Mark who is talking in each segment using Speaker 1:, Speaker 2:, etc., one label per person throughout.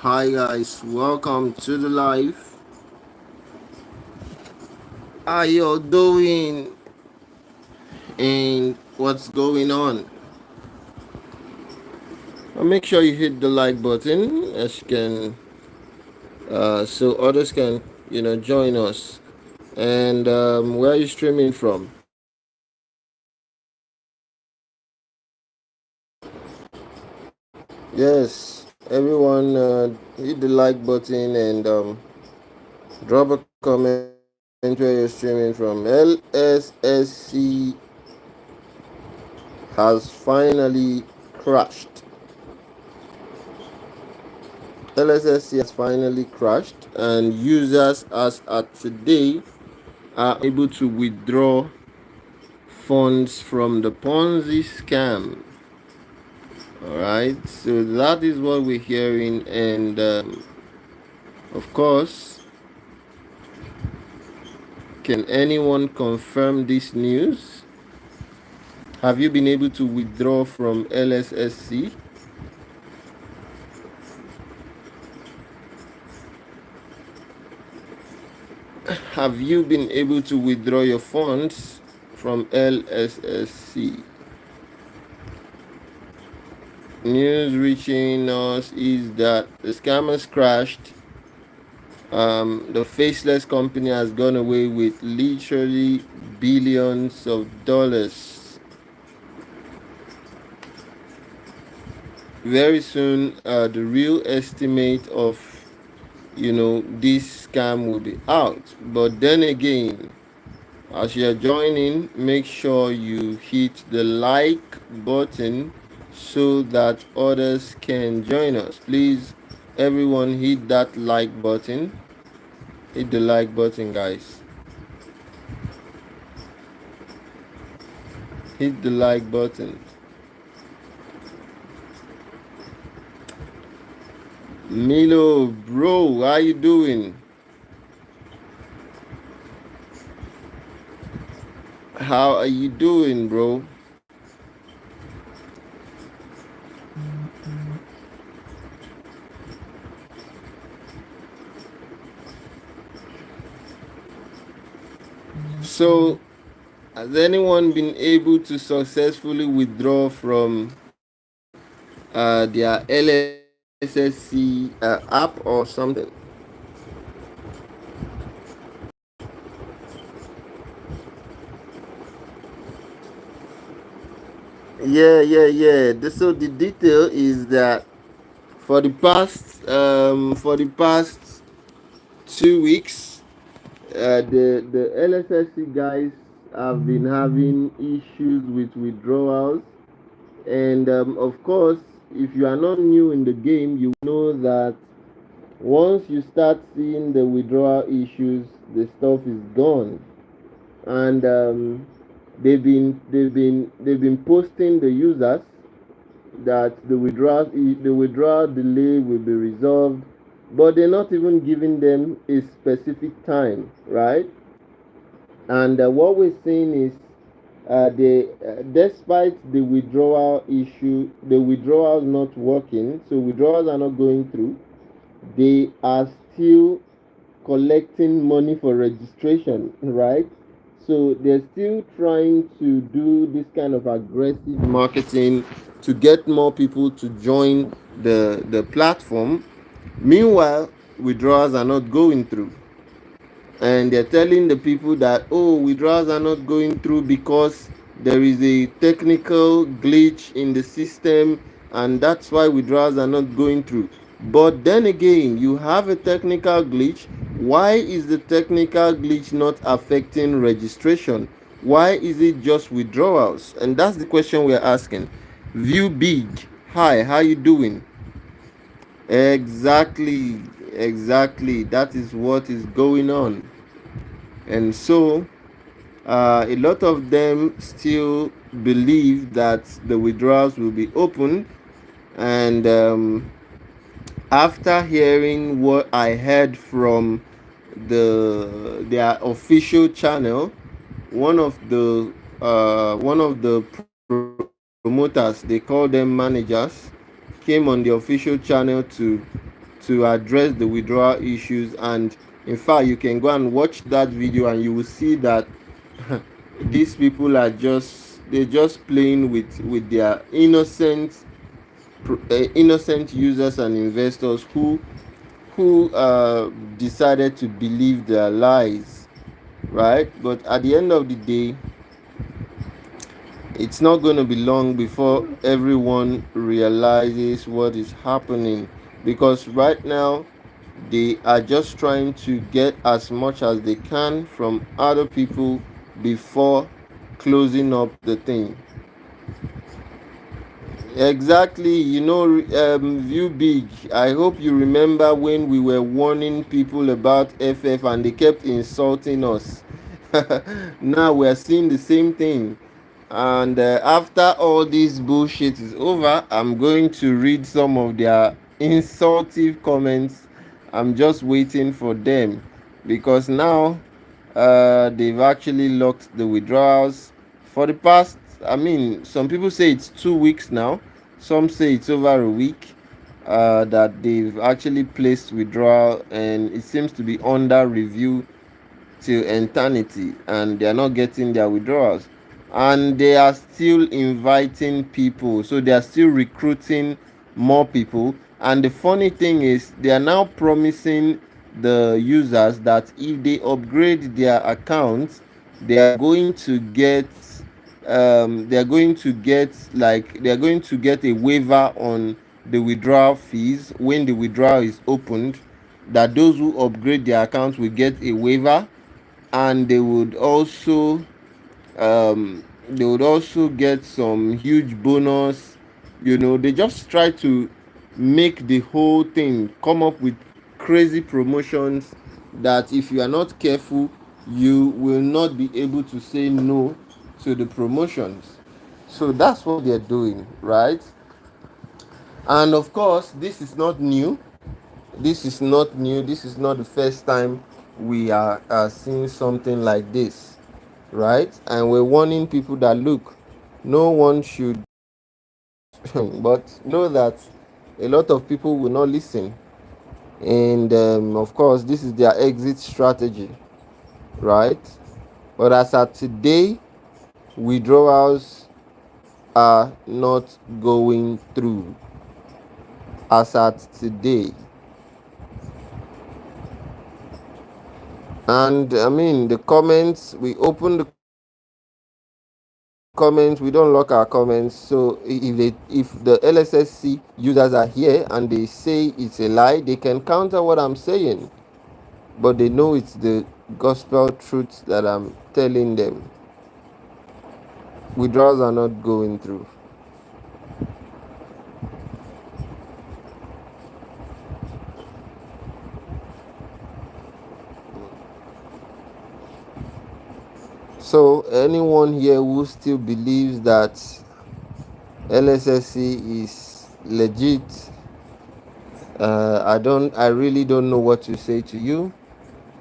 Speaker 1: Hi guys, welcome to the live. How you doing? And what's going on? Make sure you hit the like button as you can, so others can join us. And where are you streaming from? Yes, everyone, hit the like button and drop a comment where you're streaming from. Lssc has finally crashed. Lssc has finally crashed, and users as at today are able to withdraw funds from the Ponzi scam. Alright, so that is what we're hearing, and of course, can anyone confirm this news? Have you been able to withdraw from Lssc? Have you been able to withdraw your funds from Lssc? News reaching us is that the scammers crashed. The faceless company has gone away with literally billions of dollars. Very soon, the real estimate of this scam will be out. But then again, as you're joining, make sure you hit the like button so that others can join us. Please, everyone, hit that like button. Hit the like button, guys. Hit the like button. Milo, bro, how you doing? How are you doing, bro? So, has anyone been able to successfully withdraw from their Lssc app or something? Yeah. So the detail is that for the past 2 weeks, the Lssc guys have been having issues with withdrawals, and of course, if you are not new in the game, you know that once you start seeing the withdrawal issues, the stuff is gone. And they've been posting the users that the withdrawal delay will be resolved, but they're not even giving them a specific time, right? And what we're seeing is despite the withdrawal issue, the withdrawals not working, so withdrawals are not going through. They are still collecting money for registration, right? So they're still trying to do this kind of aggressive marketing to get more people to join the platform. Meanwhile, withdrawals are not going through. And they're telling the people that, oh, withdrawals are not going through because there is a technical glitch in the system, and that's why withdrawals are not going through. But then again, you have a technical glitch. Why is the technical glitch not affecting registration? Why is it just withdrawals? And that's the question we're asking. View Big, hi, how you doing? Exactly, that is what is going on. And so a lot of them still believe that the withdrawals will be open. And after hearing what I heard from their official channel, one of the promoters, they call them managers, came on the official channel to address the withdrawal issues. And in fact, you can go and watch that video and you will see that these people are they're just playing with their innocent users and investors who decided to believe their lies, right? But at the end of the day, it's not going to be long before everyone realizes what is happening, because right now they are just trying to get as much as they can from other people before closing up the thing. Exactly, View Big. I hope you remember when we were warning people about FF and they kept insulting us. Now we are seeing the same thing. And after all this bullshit is over, I'm going to read some of their insultive comments. I'm just waiting for them, because now they've actually locked the withdrawals for the past, I mean, some people say it's 2 weeks now, some say it's over a week, that they've actually placed withdrawal, and it seems to be under review till eternity, and they are not getting their withdrawals. And they are still inviting people, so they are still recruiting more people. And the funny thing is, they are now promising the users that if they upgrade their accounts, they are going to get they are going to get a waiver on the withdrawal fees when the withdrawal is opened, that those who upgrade their accounts will get a waiver. And they would also get some huge bonus. They just try to make the whole thing come up with crazy promotions that, if you are not careful, you will not be able to say no to the promotions. So that's what they're doing, right? And of course, this is not new. This is not the first time we are seeing something like this, right? And we're warning people that, look, no one should but know that a lot of people will not listen. And of course, this is their exit strategy, right? But as at today, withdrawals are not going through. As at today. And I mean, the comments, we open the comments, we don't lock our comments. So if the Lssc users are here and they say it's a lie, they can counter what I'm saying, but they know it's the gospel truth that I'm telling them. Withdrawals are not going through. So anyone here who still believes that Lssc is legit, I really don't know what to say to you,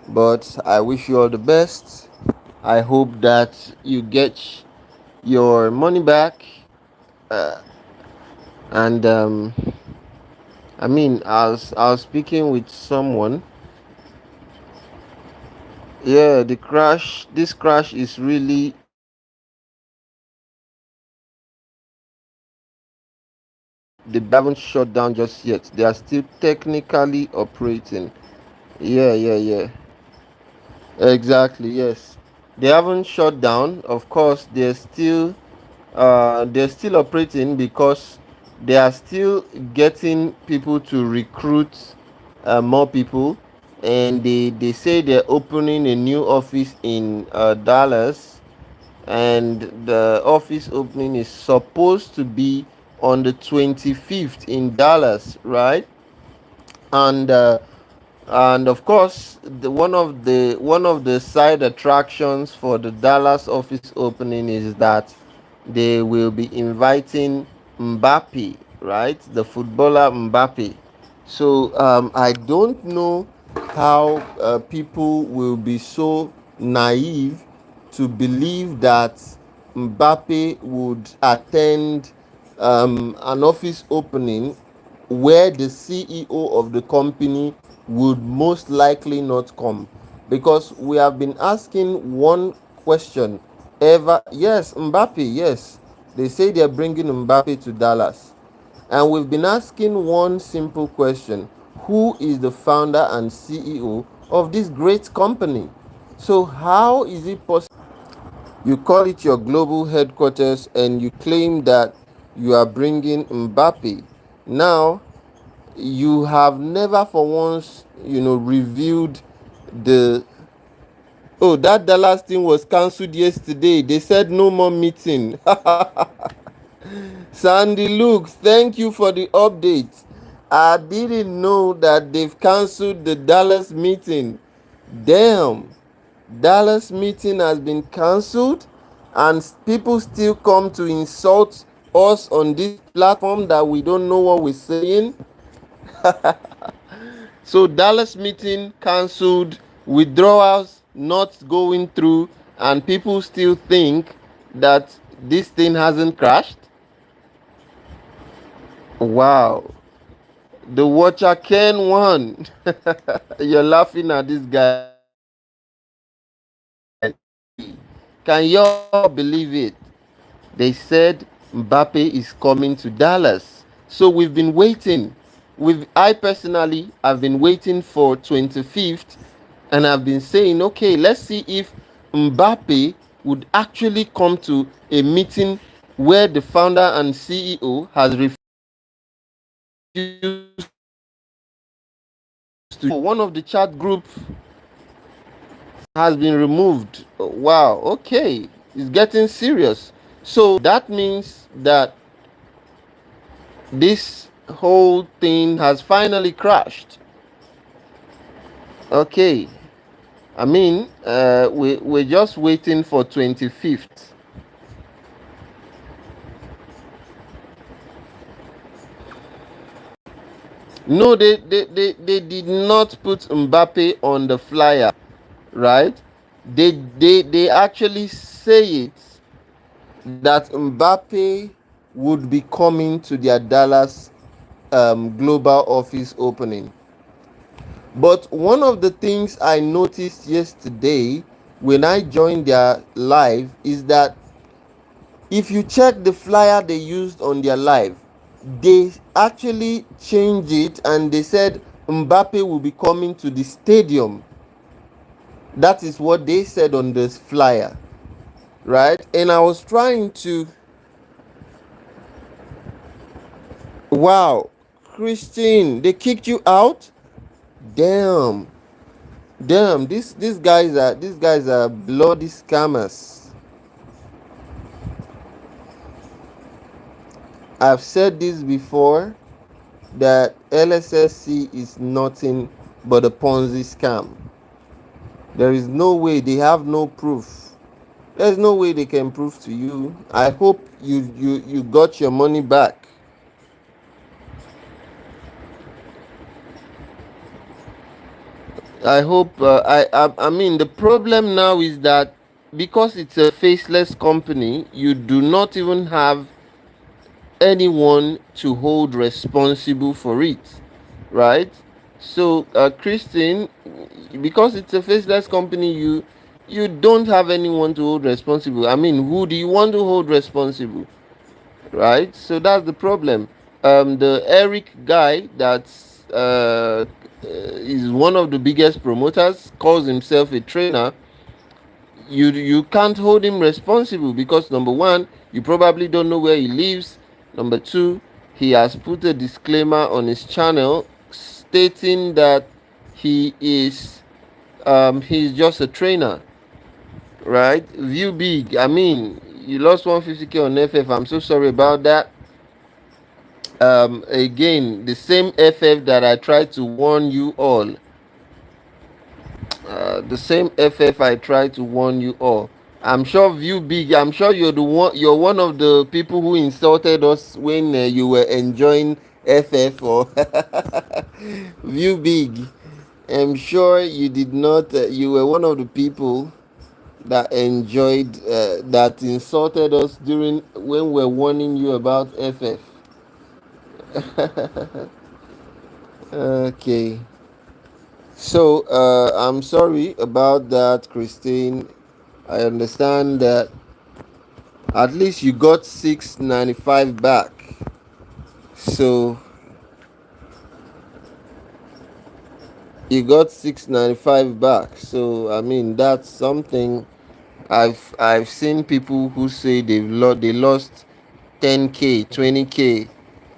Speaker 1: but I wish you all the best. I hope that you get your money back. And I mean, I was speaking with someone. Yeah, this crash is really, they haven't shut down just yet. They are still technically operating. Yeah. Exactly, yes. They haven't shut down. Of course, they're still operating, because they are still getting people to recruit more people. And they say they're opening a new office in Dallas, and the office opening is supposed to be on the 25th in Dallas, right? And of course, one of the side attractions for the Dallas office opening is that they will be inviting Mbappe, right? The footballer Mbappe. So I don't know how people will be so naive to believe that Mbappe would attend an office opening where the CEO of the company would most likely not come, because we have been asking one question ever. Yes, Mbappe, yes, they say they're bringing Mbappe to Dallas, and we've been asking one simple question: who is the founder and CEO of this great company? So how is it possible you call it your global headquarters and you claim that you are bringing Mbappe? Now, you have never for once, reviewed the. Oh, that Dallas thing was cancelled yesterday. They said no more meeting. Sandy Luke, thank you for the update. I didn't know that they've cancelled the Dallas meeting. Damn, Dallas meeting has been cancelled, and people still come to insult us on this platform that we don't know what we're saying. So Dallas meeting cancelled, withdrawals not going through, and people still think that this thing hasn't crashed. Wow. The watcher Ken won. You're laughing at this guy. Can y'all believe it? They said Mbappe is coming to Dallas. So we've been waiting. I personally have been waiting for 25th, and I've been saying, okay, let's see if Mbappe would actually come to a meeting where the founder and CEO has refused to. One of the chat group has been removed. Wow, okay, it's getting serious. So that means that this whole thing has finally crashed. Okay, I mean, we're just waiting for 25th. No, they did not put Mbappe on the flyer, right? They actually say it that Mbappe would be coming to their Dallas global office opening. But one of the things I noticed yesterday when I joined their live is that if you check the flyer they used on their live, they actually changed it and they said Mbappe will be coming to the stadium. That is what they said on this flyer, right? And I was trying to. Wow, Christine, they kicked you out? Damn. Damn, these guys are bloody scammers. I've said this before, that Lssc is nothing but a Ponzi scam. There is no way, they have no proof. There's no way they can prove to you. I hope you got your money back. I hope. I mean, the problem now is that because it's a faceless company, you do not even have anyone to hold responsible for it, right? So, Christine, because it's a faceless company, you don't have anyone to hold responsible. I mean, who do you want to hold responsible, right? So that's the problem. The Eric guy that's is one of the biggest promoters, calls himself a trainer. You can't hold him responsible because number one, you probably don't know where he lives. Number two, he has put a disclaimer on his channel stating that he's just a trainer, right? View big. I mean, you lost 150k on FF. I'm so sorry about that. Again, the same FF that I tried to warn you all. The same FF I tried to warn you all. I'm sure View Big. I'm sure you're the one. You're one of the people who insulted us when you were enjoying FF or View Big. I'm sure you did not. You were one of the people that enjoyed that insulted us during when we're warning you about FF. Okay. So I'm sorry about that, Christine. I understand that at least you got 695 back. So you got 695 back. So I mean that's something. I've seen people who say they lost 10k, 20k,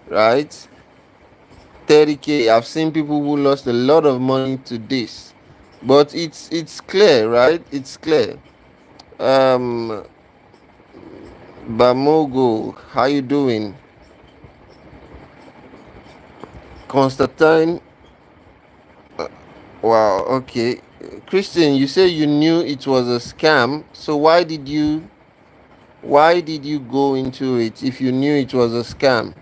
Speaker 1: right? 30k. I've seen people who lost a lot of money to this. But it's clear, right? It's clear. Um Bamogo, how you doing? Constantine, wow, okay. Christian, you say you knew it was a scam, so why did you go into it if you knew it was a scam?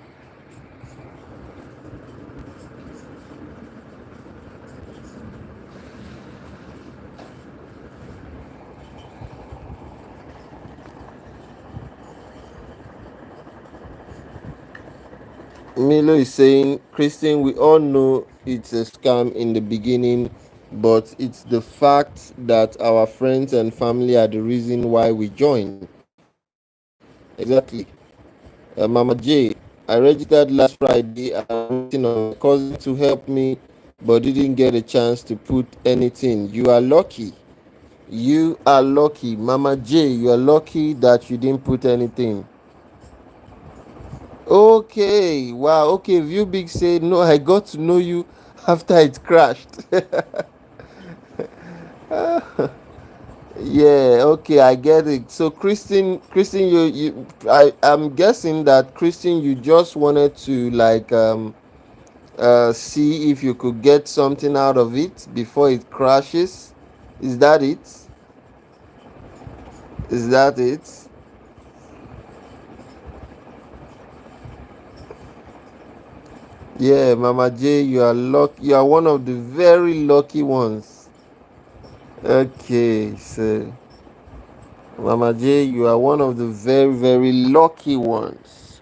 Speaker 1: Milo is saying, Christian, we all know it's a scam in the beginning, but it's the fact that our friends and family are the reason why we joined. Exactly. Mama J, I registered last Friday and I'm waiting on my cousin to help me, but didn't get a chance to put anything. You are lucky. You are lucky. Mama J, you are lucky that you didn't put anything. Okay, wow, okay. View Big said, no, I got to know you after it crashed. Yeah, okay, I get it. So, Christine, I'm guessing that Christine, you just wanted to like see if you could get something out of it before it crashes. Is that it? Is that it? Yeah, Mama J, you are lucky. You are one of the very lucky ones. Okay, so Mama J, you are one of the very, very lucky ones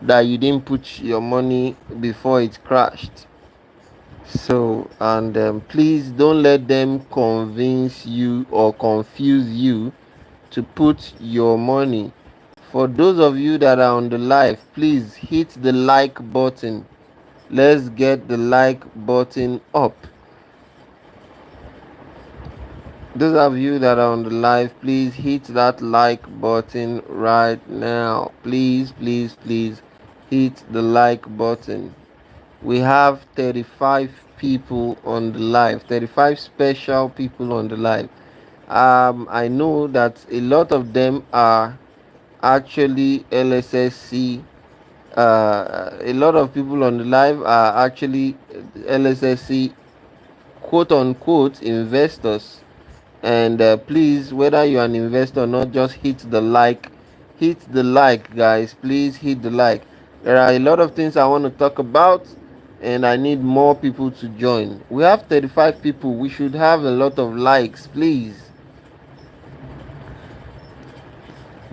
Speaker 1: that you didn't put your money before it crashed. So, and please don't let them convince you or confuse you to put your money. For those of you that are on the live, please hit the like button. Let's get the like button up. Those of you that are on the live, please hit that like button right now. Please, please, please hit the like button. We have 35 people on the live, 35 special people on the live. I know that a lot of them are actually Lssc. A lot of people on the live are actually Lssc quote unquote investors. And please, whether you're an investor or not, just hit the like, guys. Please hit the like. There are a lot of things I want to talk about, and I need more people to join. We have 35 people. We should have a lot of likes, please.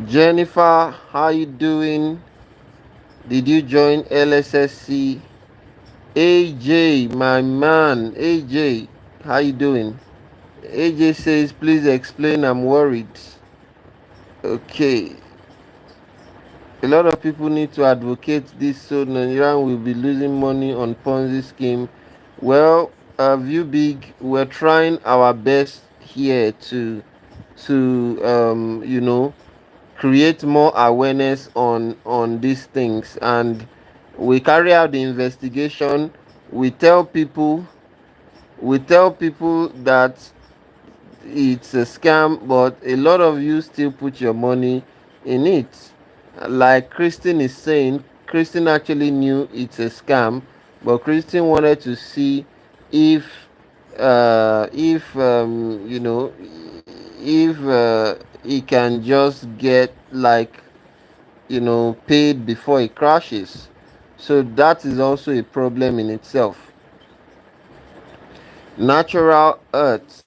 Speaker 1: Jennifer, how you doing? Did you join Lssc? AJ, my man, AJ, how you doing? AJ says, please explain, I'm worried. Okay, a lot of people need to advocate this so Nigerian will be losing money on Ponzi scheme. Well, view big, we're trying our best here to create more awareness on these things, and we carry out the investigation. We tell people that it's a scam, but a lot of you still put your money in it. Like Christine is saying, Christine actually knew it's a scam, but Christine wanted to see if, if if he can just get like paid before it crashes. So that is also a problem in itself. Natural earth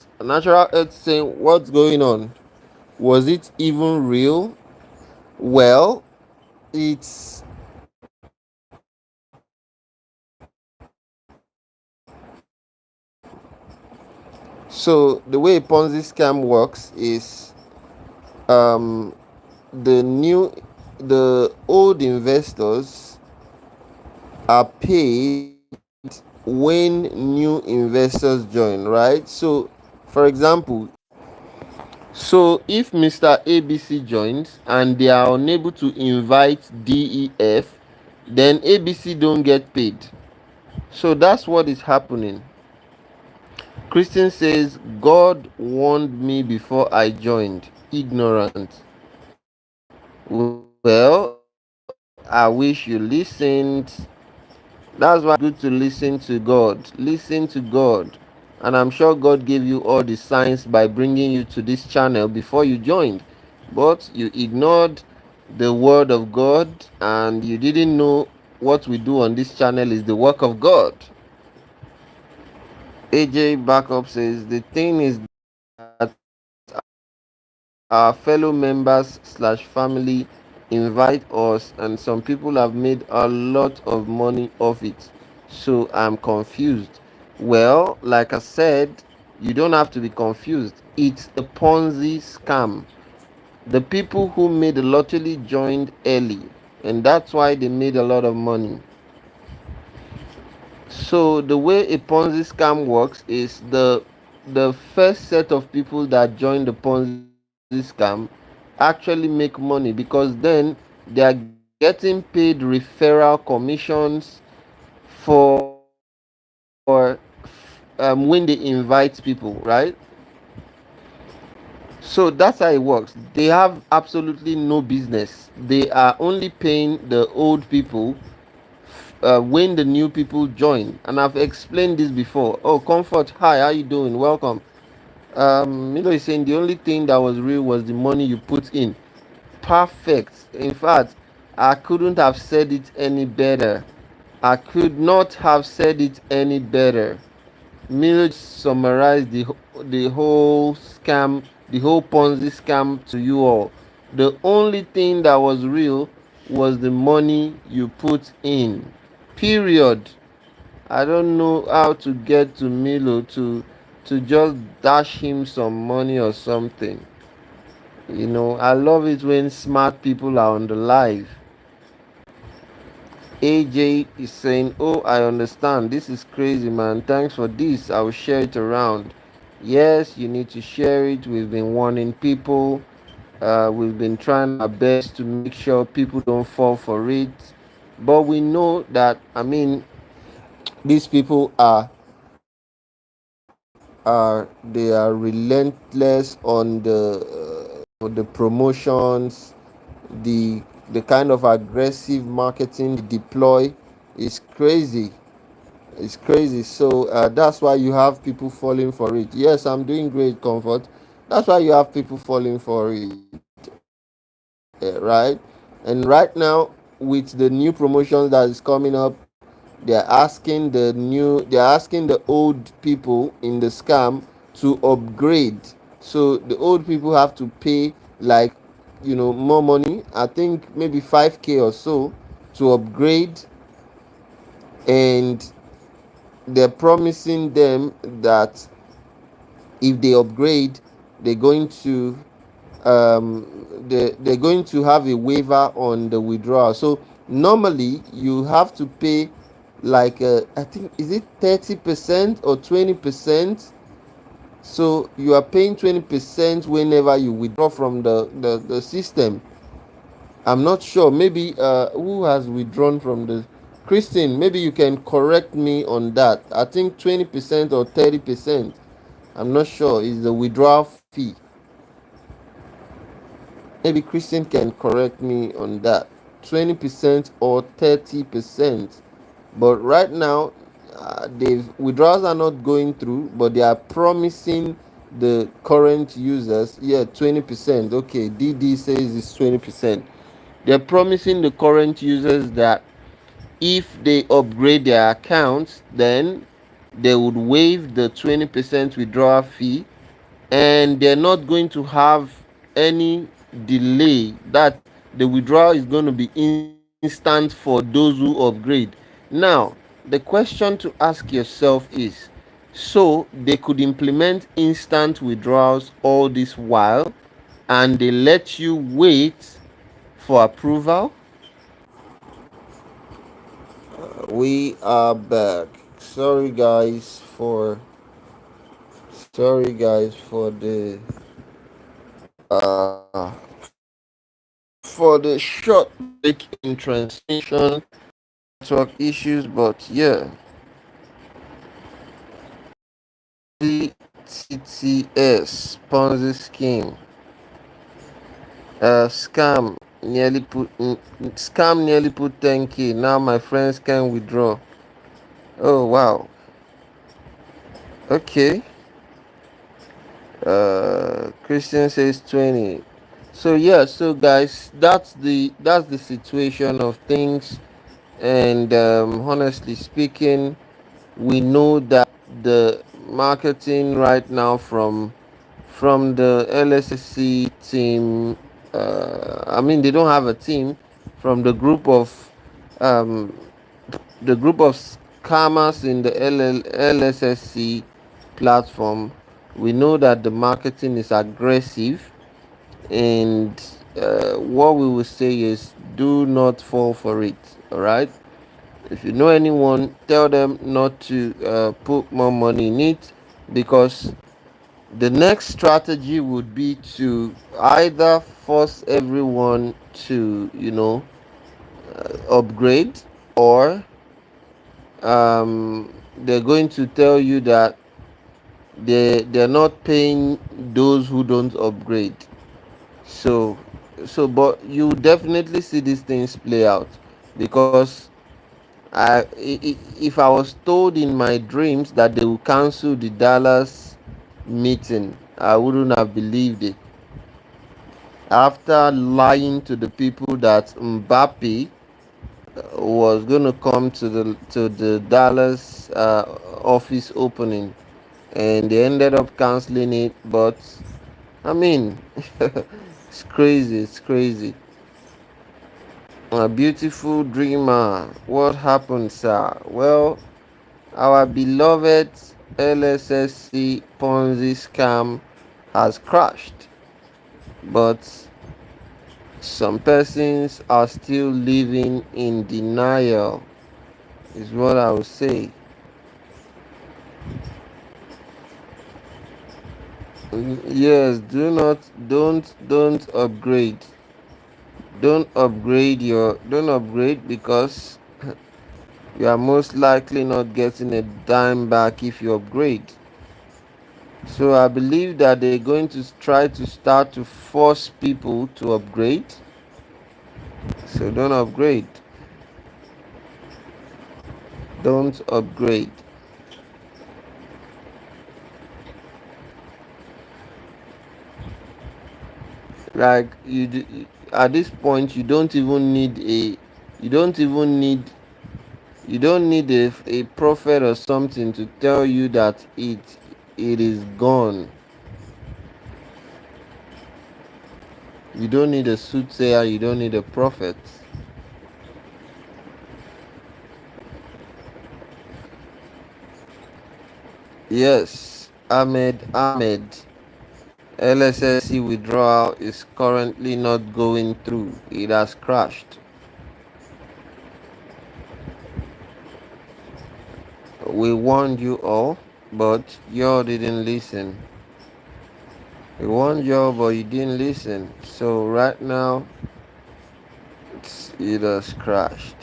Speaker 1: saying, what's going on? Was it even real? Well, it's So the way a Ponzi scam works is um, the new the old investors are paid when new investors join, right? So for example, so if Mr. ABC joins and they are unable to invite DEF, then ABC don't get paid. So that's what is happening. Christian says, God warned me before I joined. Ignorant. Well, I wish you listened. That's why it's good to listen to God. Listen to God. And I'm sure God gave you all the signs by bringing you to this channel before you joined. But you ignored the word of God and you didn't know what we do on this channel is the work of God. AJ Backup says the thing is that our fellow members slash family invite us and some people have made a lot of money off it, so I'm confused. Well, like I said, you don't have to be confused. It's a Ponzi scam. The people who made the lottery joined early and that's why they made a lot of money. So the way a Ponzi scam works is the first set of people that join the Ponzi scam actually make money because then they are getting paid referral commissions for when they invite people, right? So that's how it works. They have absolutely no business. They are only paying the old people when the new people join. And I've explained this before. Oh, Comfort, hi, how you doing? Welcome. Milo is saying the only thing that was real was the money you put in. Perfect. In fact, I couldn't have said it any better. I could not have said it any better. Milo just summarized the whole scam, the whole Ponzi scam to you all. The only thing that was real was the money you put in. Period. I don't know how to get to Milo to just dash him some money or something. I love it when smart people are on the live. AJ is saying, "Oh, I understand. This is crazy, man. Thanks for this. I'll share it around." Yes, you need to share it. We've been warning people. We've been trying our best to make sure people don't fall for it. But we know that, these people they are relentless on the promotions, the the kind of aggressive marketing they deploy is crazy. It's crazy. So that's why you have people falling for it. Yes, I'm doing great, Comfort. That's why you have people falling for it, right? And right now, with the new promotions that is coming up, they're asking the old people in the scam to upgrade. So the old people have to pay like more money. I think maybe 5K or so to upgrade, and they're promising them that if they upgrade, they're going to they're going to have a waiver on the withdrawal. So normally you have to pay like I think is it 30% or 20%. So you are paying 20% whenever you withdraw from the system. I'm not sure. Maybe who has withdrawn from the Christine? Maybe you can correct me on that. I think 20% or 30%. I'm not sure. Is the withdrawal fee? Maybe Christian can correct me on that. 20% or 30%. But right now, they've withdrawals are not going through, but they are promising the current users, yeah, 20%. Okay, DD says it's 20%. They're promising the current users that if they upgrade their accounts, then they would waive the 20% withdrawal fee, and they're not going to have any delay, that the withdrawal is going to be instant for those who upgrade. Now the question to ask yourself is, So they could implement instant withdrawals all this while, and they let you wait for approval. We are back. Sorry guys for the short break in transmission, network issues, but yeah. TTS Ponzi scheme. Scam nearly put 10k. Now my friends can withdraw. Oh wow. Okay. Christian says 20. So yeah, so guys, that's the situation of things, and honestly speaking, we know that the marketing right now from the Lssc team, I mean they don't have a team, from um, the group of scammers in the Lssc platform. We know that the marketing is aggressive, and what we will say is do not fall for it. All right. If you know anyone, tell them not to put more money in it, because the next strategy would be to either force everyone to, upgrade, or they're going to tell you that they're not paying those who don't upgrade. So, but you definitely see these things play out, because if I was told in my dreams that they will cancel the Dallas meeting, I wouldn't have believed it. After lying to the people that Mbappe was going to come to the Dallas office opening, and they ended up canceling it. But I mean, it's crazy. It's crazy. A beautiful dreamer. What happened, sir? Well, our beloved Lssc Ponzi scam has crashed, but some persons are still living in denial, is what I would say. Yes, don't upgrade. Don't upgrade, because you are most likely not getting a dime back if you upgrade. So I believe that they're going to try to start to force people to upgrade. So don't upgrade. Don't upgrade. Like at this point, you don't even need you don't need a prophet or something to tell you that it is gone. You don't need a soothsayer. You don't need a prophet. Yes, Ahmed. Lssc withdrawal is currently not going through. It has crashed. We warned you all, but you all didn't listen. We warned you all, but you didn't listen. So right now, it has crashed.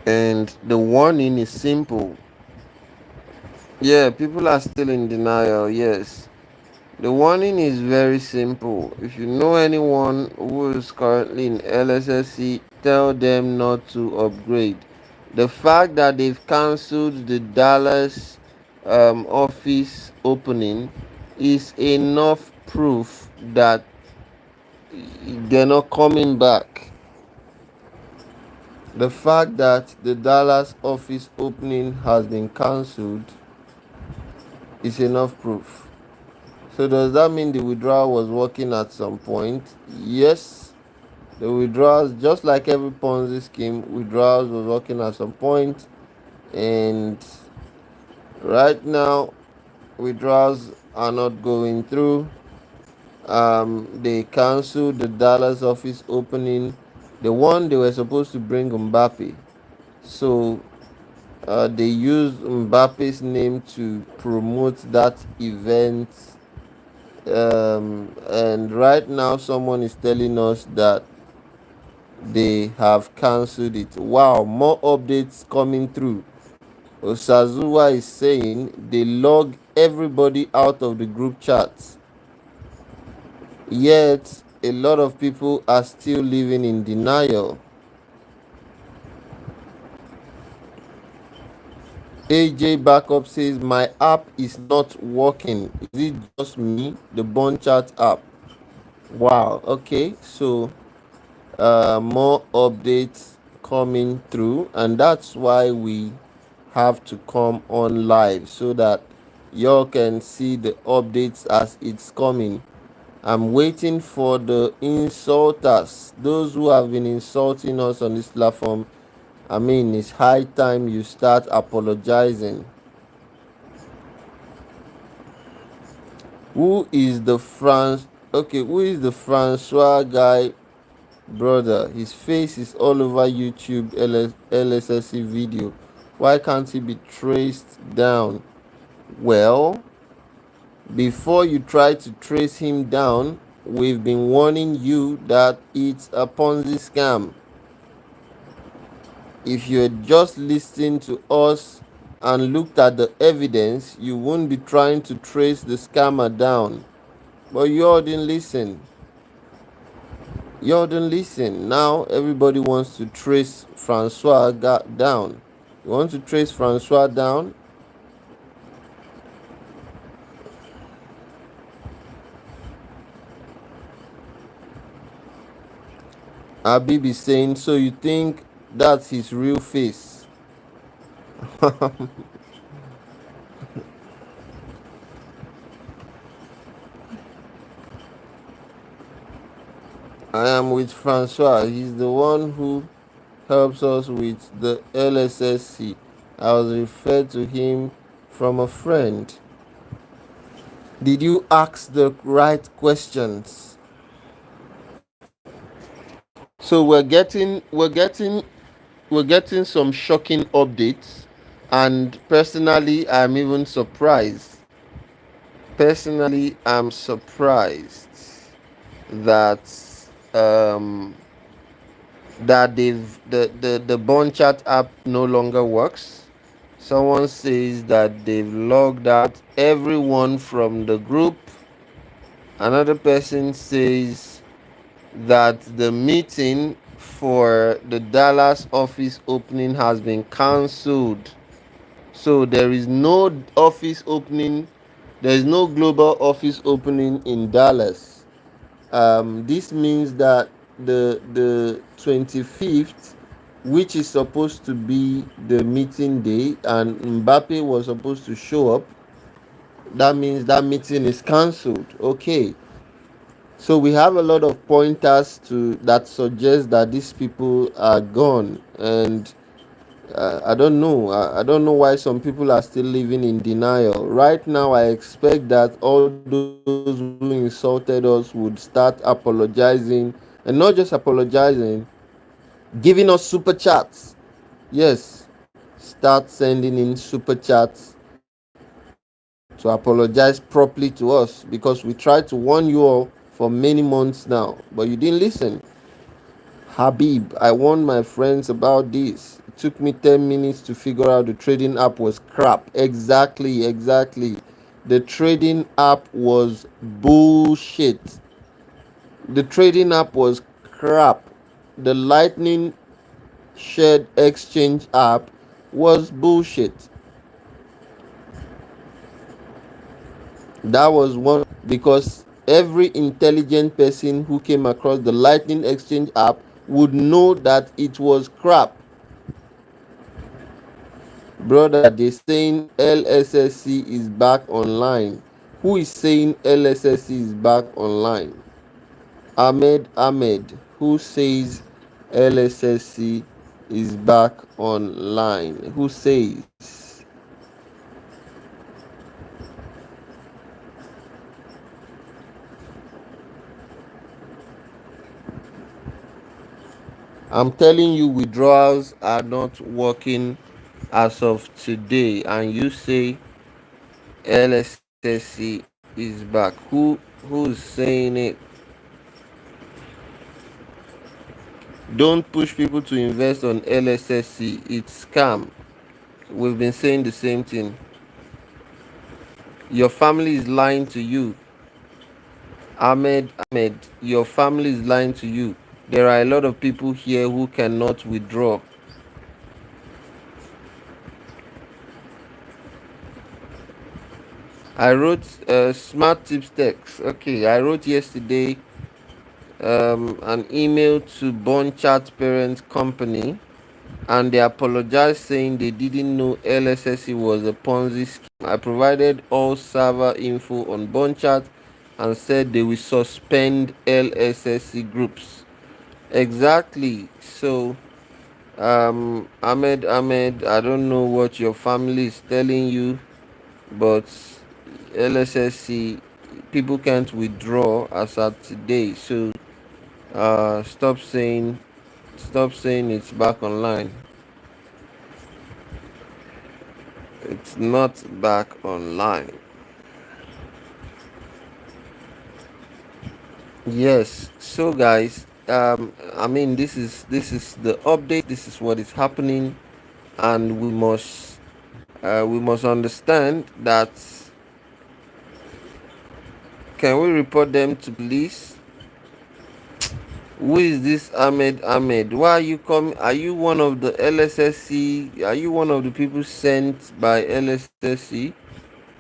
Speaker 1: And the warning is simple. Yeah, people are still in denial, yes. The warning is very simple. If you know anyone who is currently in Lssc, tell them not to upgrade. The fact that they've cancelled the Dallas office opening is enough proof that they're not coming back. The fact that the Dallas office opening has been cancelled is enough proof. So does that mean the withdrawal was working at some point? Yes. The withdrawals, just like every Ponzi scheme, withdrawals was working at some point, and Right now, withdrawals are not going through. They cancelled the Dallas office opening, the one they were supposed to bring Mbappe. So they used Mbappe's name to promote that event. And right now, someone is telling us that they have cancelled it. Wow, more updates coming through. Osazuwa is saying they log everybody out of the group chats, yet a lot of people are still living in denial. AJ Backup says my app is not working. Is it just me? The Bond Chat app. Wow. Okay. So more updates coming through, and that's why we have to come on live so that y'all can see the updates as it's coming. I'm waiting for the insulters, those who have been insulting us on this platform. I mean, it's high time you start apologizing. Who is the France? Okay, who is the Francois guy, brother? His face is all over YouTube LSSC video. Why can't he be traced down? Well, before you try to trace him down, we've been warning you that it's a Ponzi scam. If you had just listened to us and looked at the evidence, you wouldn't be trying to trace the scammer down. But you all didn't listen. You all didn't listen. Now everybody wants to trace Francois down. You want to trace Francois down? Abib is saying, so you think that's his real face? I am with Francois. He's the one who helps us with the Lssc. I was referred to him from a friend. Did you ask the right questions? So we're getting some shocking updates, and personally I'm even surprised. Personally, I'm surprised that um that the Bond Chat app no longer works. Someone says that they've logged out everyone from the group. Another person says that the meeting for the Dallas office opening has been cancelled. So there is no office opening, there is no global office opening in Dallas. This means that the 25th, which is supposed to be the meeting day, and Mbappe was supposed to show up, that means that meeting is cancelled. Okay, so we have a lot of pointers to that suggest that these people are gone, and I don't know. I don't know why some people are still living in denial. Right now, I expect that all those who insulted us would start apologizing, and not just apologizing, giving us super chats. Yes, start sending in super chats to apologize properly to us, because we tried to warn you all for many months now, but you didn't listen. Habib, I warned my friends about this. It took me 10 minutes to figure out the trading app was crap. Exactly, exactly. The trading app was bullshit. The trading app was crap. The Lightning Shared Exchange app was bullshit. That was one, because every intelligent person who came across the Lightning Exchange app would know that it was crap. Brother, they saying LSSC is back online. Who is saying LSSC is back online? Ahmed, who says LSSC is back online? Who says? I'm telling you, withdrawals are not working as of today, and you say LSSC is back. Who's saying it? Don't push people to invest on LSSC. It's scam. We've been saying the same thing. Your family is lying to you. Ahmed, your family is lying to you. There are a lot of people here who cannot withdraw. I wrote smart tips text. Okay, I wrote yesterday an email to Bonchat Parent Company, and they apologized saying they didn't know LSSC was a Ponzi scheme. I provided all server info on Bonchat and said they will suspend LSSC groups. Exactly. So, Ahmed, I don't know what your family is telling you, but LSSC people can't withdraw as at today. So, uh, stop saying stop saying it's back online. It's not back online. Yes. So guys, I mean this is the update. This is what is happening, and we must understand that. Can we report them to police? Who is this Ahmed? Why are you coming? Are you one of the LSSC? Are you one of the people sent by LSSC?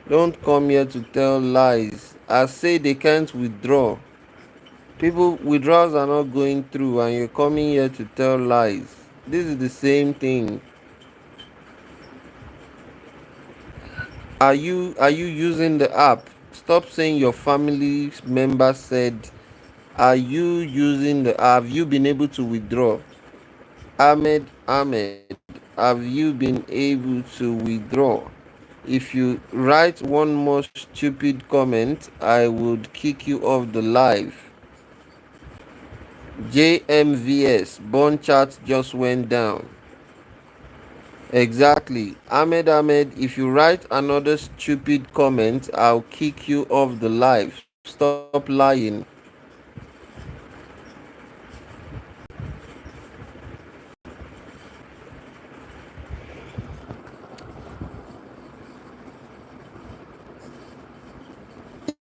Speaker 1: Don't come here to tell lies. I say they can't withdraw. People withdrawals are not going through, and you're coming here to tell lies. This is the same thing. Are you using the app? Stop saying your family member said. Are you using the app? Have you been able to withdraw? Ahmed, have you been able to withdraw? If you write one more stupid comment, I would kick you off the live. JMVS, Bond chat just went down. Exactly. Ahmed, if you write another stupid comment, I'll kick you off the live. Stop lying.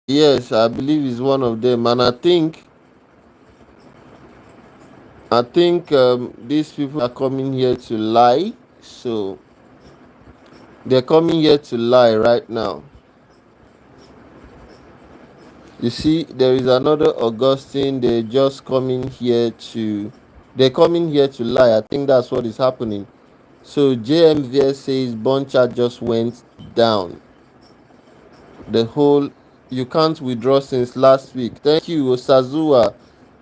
Speaker 1: Yes, I believe he's one of them, and I think these people are coming here to lie. So they're coming here to lie right now. You see, there is another Augustine. They're coming here to lie. I think that's what is happening. So JMVS says Boncha just went down. The whole you can't withdraw since last week. Thank you, Osazuwa.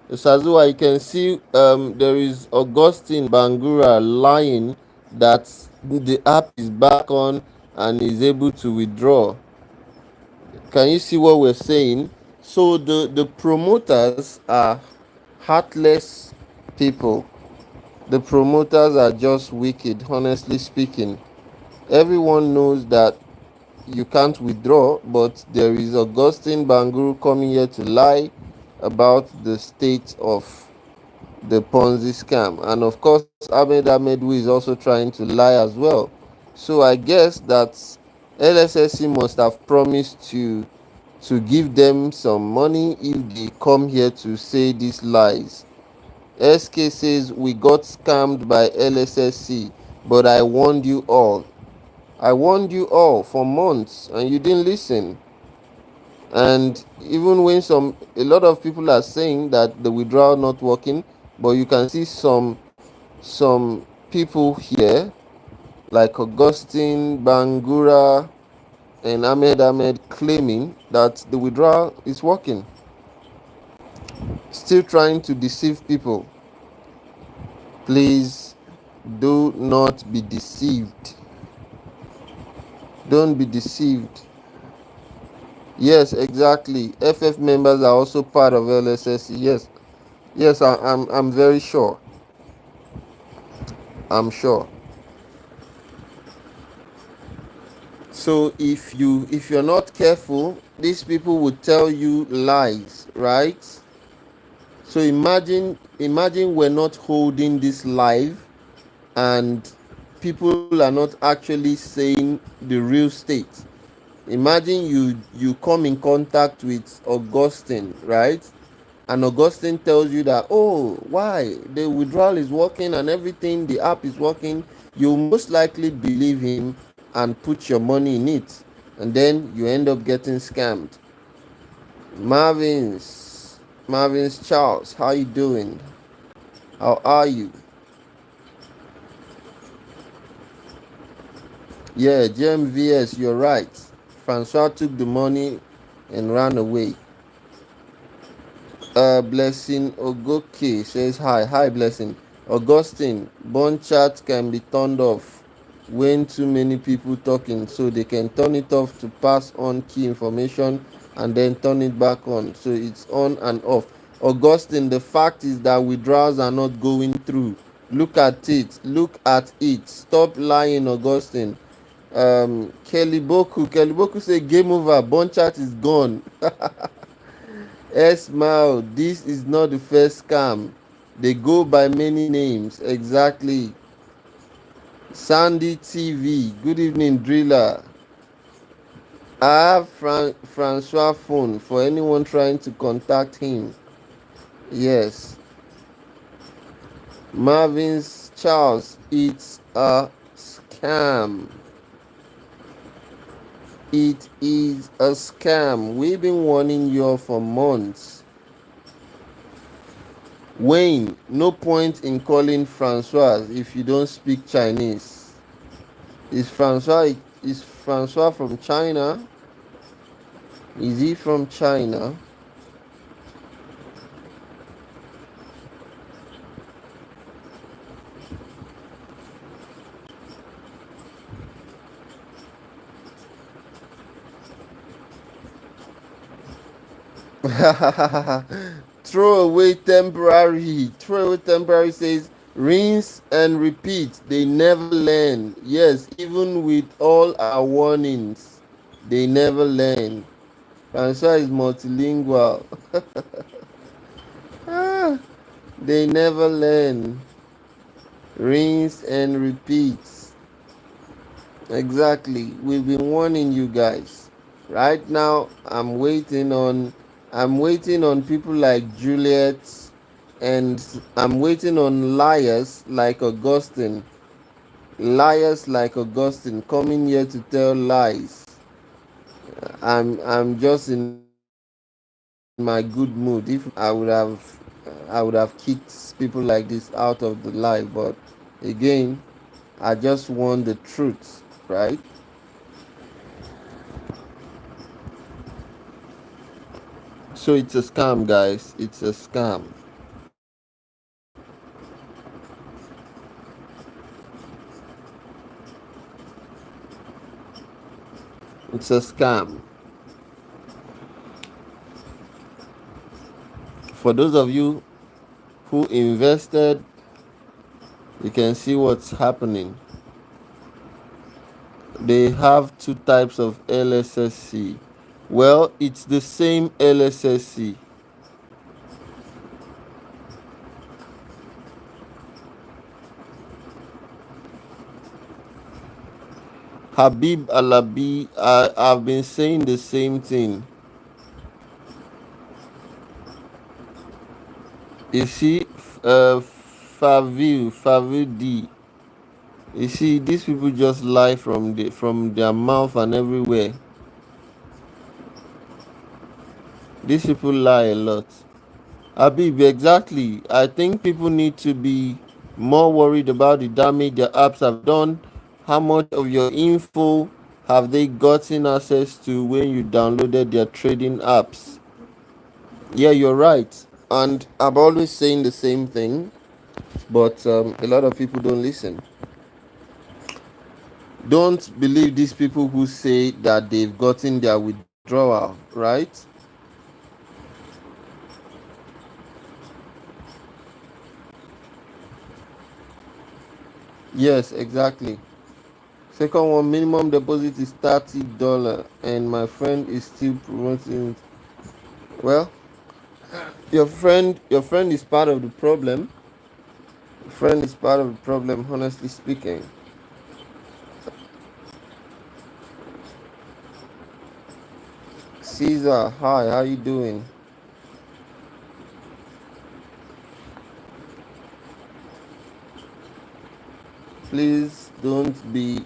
Speaker 1: Osazuwa, you can see there is Augustine Bangura lying that the app is back on and is able to withdraw. Can you see what we're saying? So the promoters are heartless people. The promoters are just wicked, honestly speaking. Everyone knows that you can't withdraw, but there is Augustine Banguru coming here to lie about the state of the Ponzi scam. And of course, Ahmed who is also trying to lie as well. So I guess that LSSC must have promised to give them some money if they come here to say these lies. SK says we got scammed by LSSC, but I warned you all. I warned you all for months and you didn't listen. And even when a lot of people are saying that the withdrawal not working, but you can see some people here like Augustine Bangura and Ahmed claiming that the withdrawal is working, still trying to deceive people. Please do not be deceived. Don't be deceived. Yes, exactly. FF members are also part of LSSC. Yes, I'm very sure. I'm sure. So if you're not careful, these people would tell you lies, right? So imagine we're not holding this live, and people are not actually saying the real state. Imagine you come in contact with Augustine, right? And Augustine tells you that, oh, why the withdrawal is working and everything, the app is working. You most likely believe him and put your money in it, and then you end up getting scammed. Marvin's Charles, how you doing? How are you? Yeah, GMVS, you're right. Francois took the money and ran away. Blessing Ogoke says hi. Hi, Blessing. Augustine, bond chat can be turned off when too many people talking, so they can turn it off to pass on key information and then turn it back on. So it's on and off. Augustine, the fact is that withdrawals are not going through. Look at it. Look at it. Stop lying, Augustine. Kelly Boku say game over. Bond chat is gone. Smile, this is not the first scam. They go by many names. Exactly. Sandy TV. Good evening, Driller. I have Francois phone for anyone trying to contact him. Yes. Marvin's Charles. It's a scam. It is a scam. We've been warning you for months. Wayne, no point in calling Francois if you don't speak Chinese. Is Francois from China? Is he from China? Throw away temporary. Throw away temporary says rinse and repeat. They never learn. Yes, even with all our warnings, they never learn. Francois is multilingual. Ah, they never learn. Rinse and repeat. Exactly. We've been warning you guys. Right now, I'm waiting on people like Juliet, and I'm waiting on liars like Augustine coming here to tell lies. I'm just in my good mood. If not, I would have kicked people like this out of the life. But again, I just want the truth, right? So it's a scam, guys. It's a scam. It's a scam. For those of you who invested, you can see what's happening. They have two types of Lssc. Well, it's the same Lssc. Habib Alabi, I've been saying the same thing. You see, Favil D. You see, these people just lie from their mouth and everywhere. These people lie a lot. Habib, exactly. I think people need to be more worried about the damage their apps have done. How much of your info have they gotten access to when you downloaded their trading apps? Yeah, you're right. And I'm always saying the same thing, but a lot of people don't listen. Don't believe these people who say that they've gotten their withdrawal, right? Yes, exactly. Second one, minimum deposit is $30, and my friend is still promoting it. Well, your friend is part of the problem. Your friend is part of the problem, honestly speaking. Caesar, hi, how you doing? Please don't be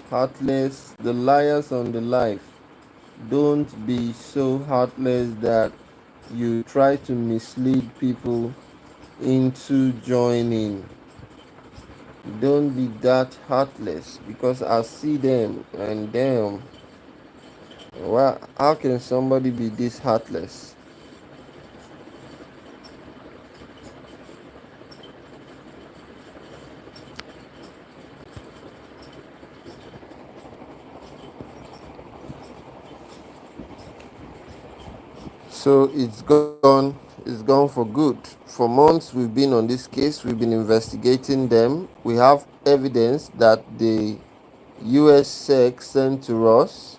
Speaker 1: heartless. The liars on the life. Don't be so heartless that you try to mislead people into joining. Don't be that heartless, because I see them and damn, well, how can somebody be this heartless? So it's gone for good. For months we've been on this case, we've been investigating them. We have evidence that the US SEC sent to us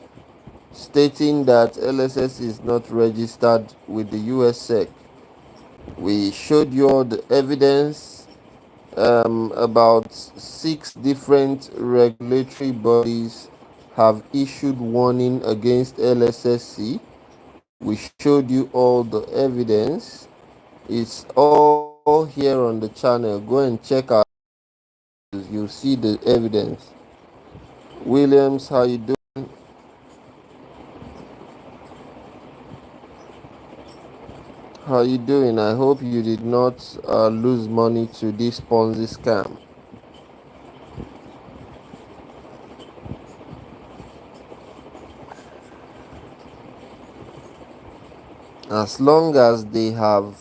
Speaker 1: stating that LSS is not registered with the US SEC. We showed you all the evidence. About 6 different regulatory bodies have issued warning against LSSC. We showed you all the evidence. It's all here on the channel. Go and check out. You'll see the evidence. Williams, how you doing? How you doing? I hope you did not lose money to this Ponzi scam. As long as they have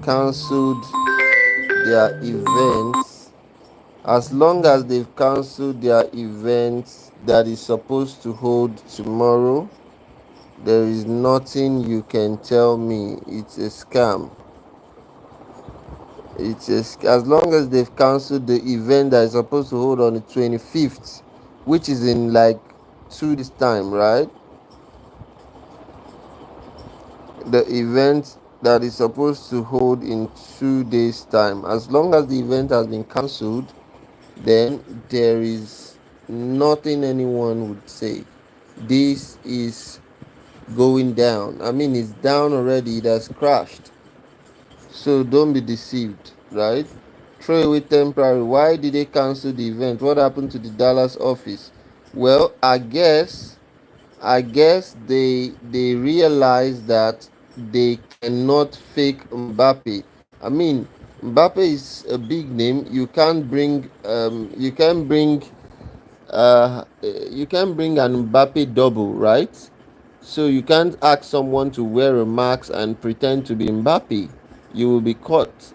Speaker 1: cancelled their events, as long as they've cancelled their events that is supposed to hold tomorrow, there is nothing you can tell me. It's a scam. As long as they've cancelled the event that is supposed to hold on the 25th, which is in like 2 days time, right? The event that is supposed to hold in 2 days time, as long as the event has been cancelled, then there is nothing anyone would say. This is going down. I mean, it's down already, it has crashed. So don't be deceived, right? Throw away temporary. Why did they cancel the event? What happened to the Dallas office? Well, I guess they realized that they cannot fake Mbappe. I mean, Mbappe is a big name. You can bring an Mbappe double, right? So you can't ask someone to wear a mask and pretend to be Mbappe. You will be caught.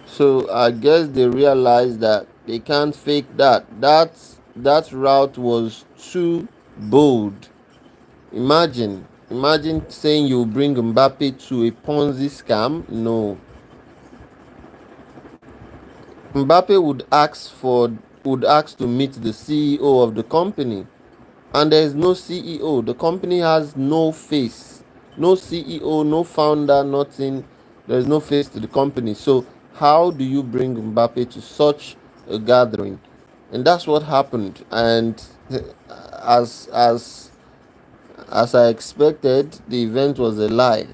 Speaker 1: So I guess they realized that they can't fake that. That route was too bold. Imagine saying you bring Mbappe to a Ponzi scam. No, Mbappe would ask to meet the CEO of the company, and there is no CEO. The company has no face, no CEO, no founder, nothing. There is no face to the company. So how do you bring Mbappe to such a gathering? And that's what happened. And as as as I expected, the event was a lie.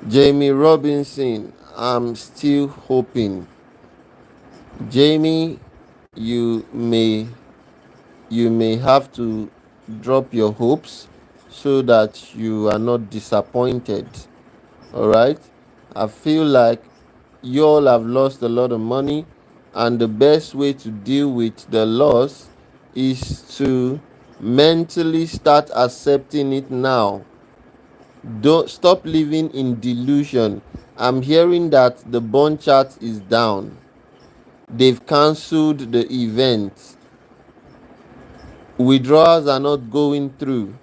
Speaker 1: Jamie Robinson, I'm still hoping. Jamie, you may you may have to drop your hopes so that you are not disappointed. All right, I feel like you all have lost a lot of money, and the best way to deal with the loss is to mentally start accepting it now. Don't stop living in delusion. I'm hearing that the bond chart is down. They've cancelled the event. Withdrawals are not going through.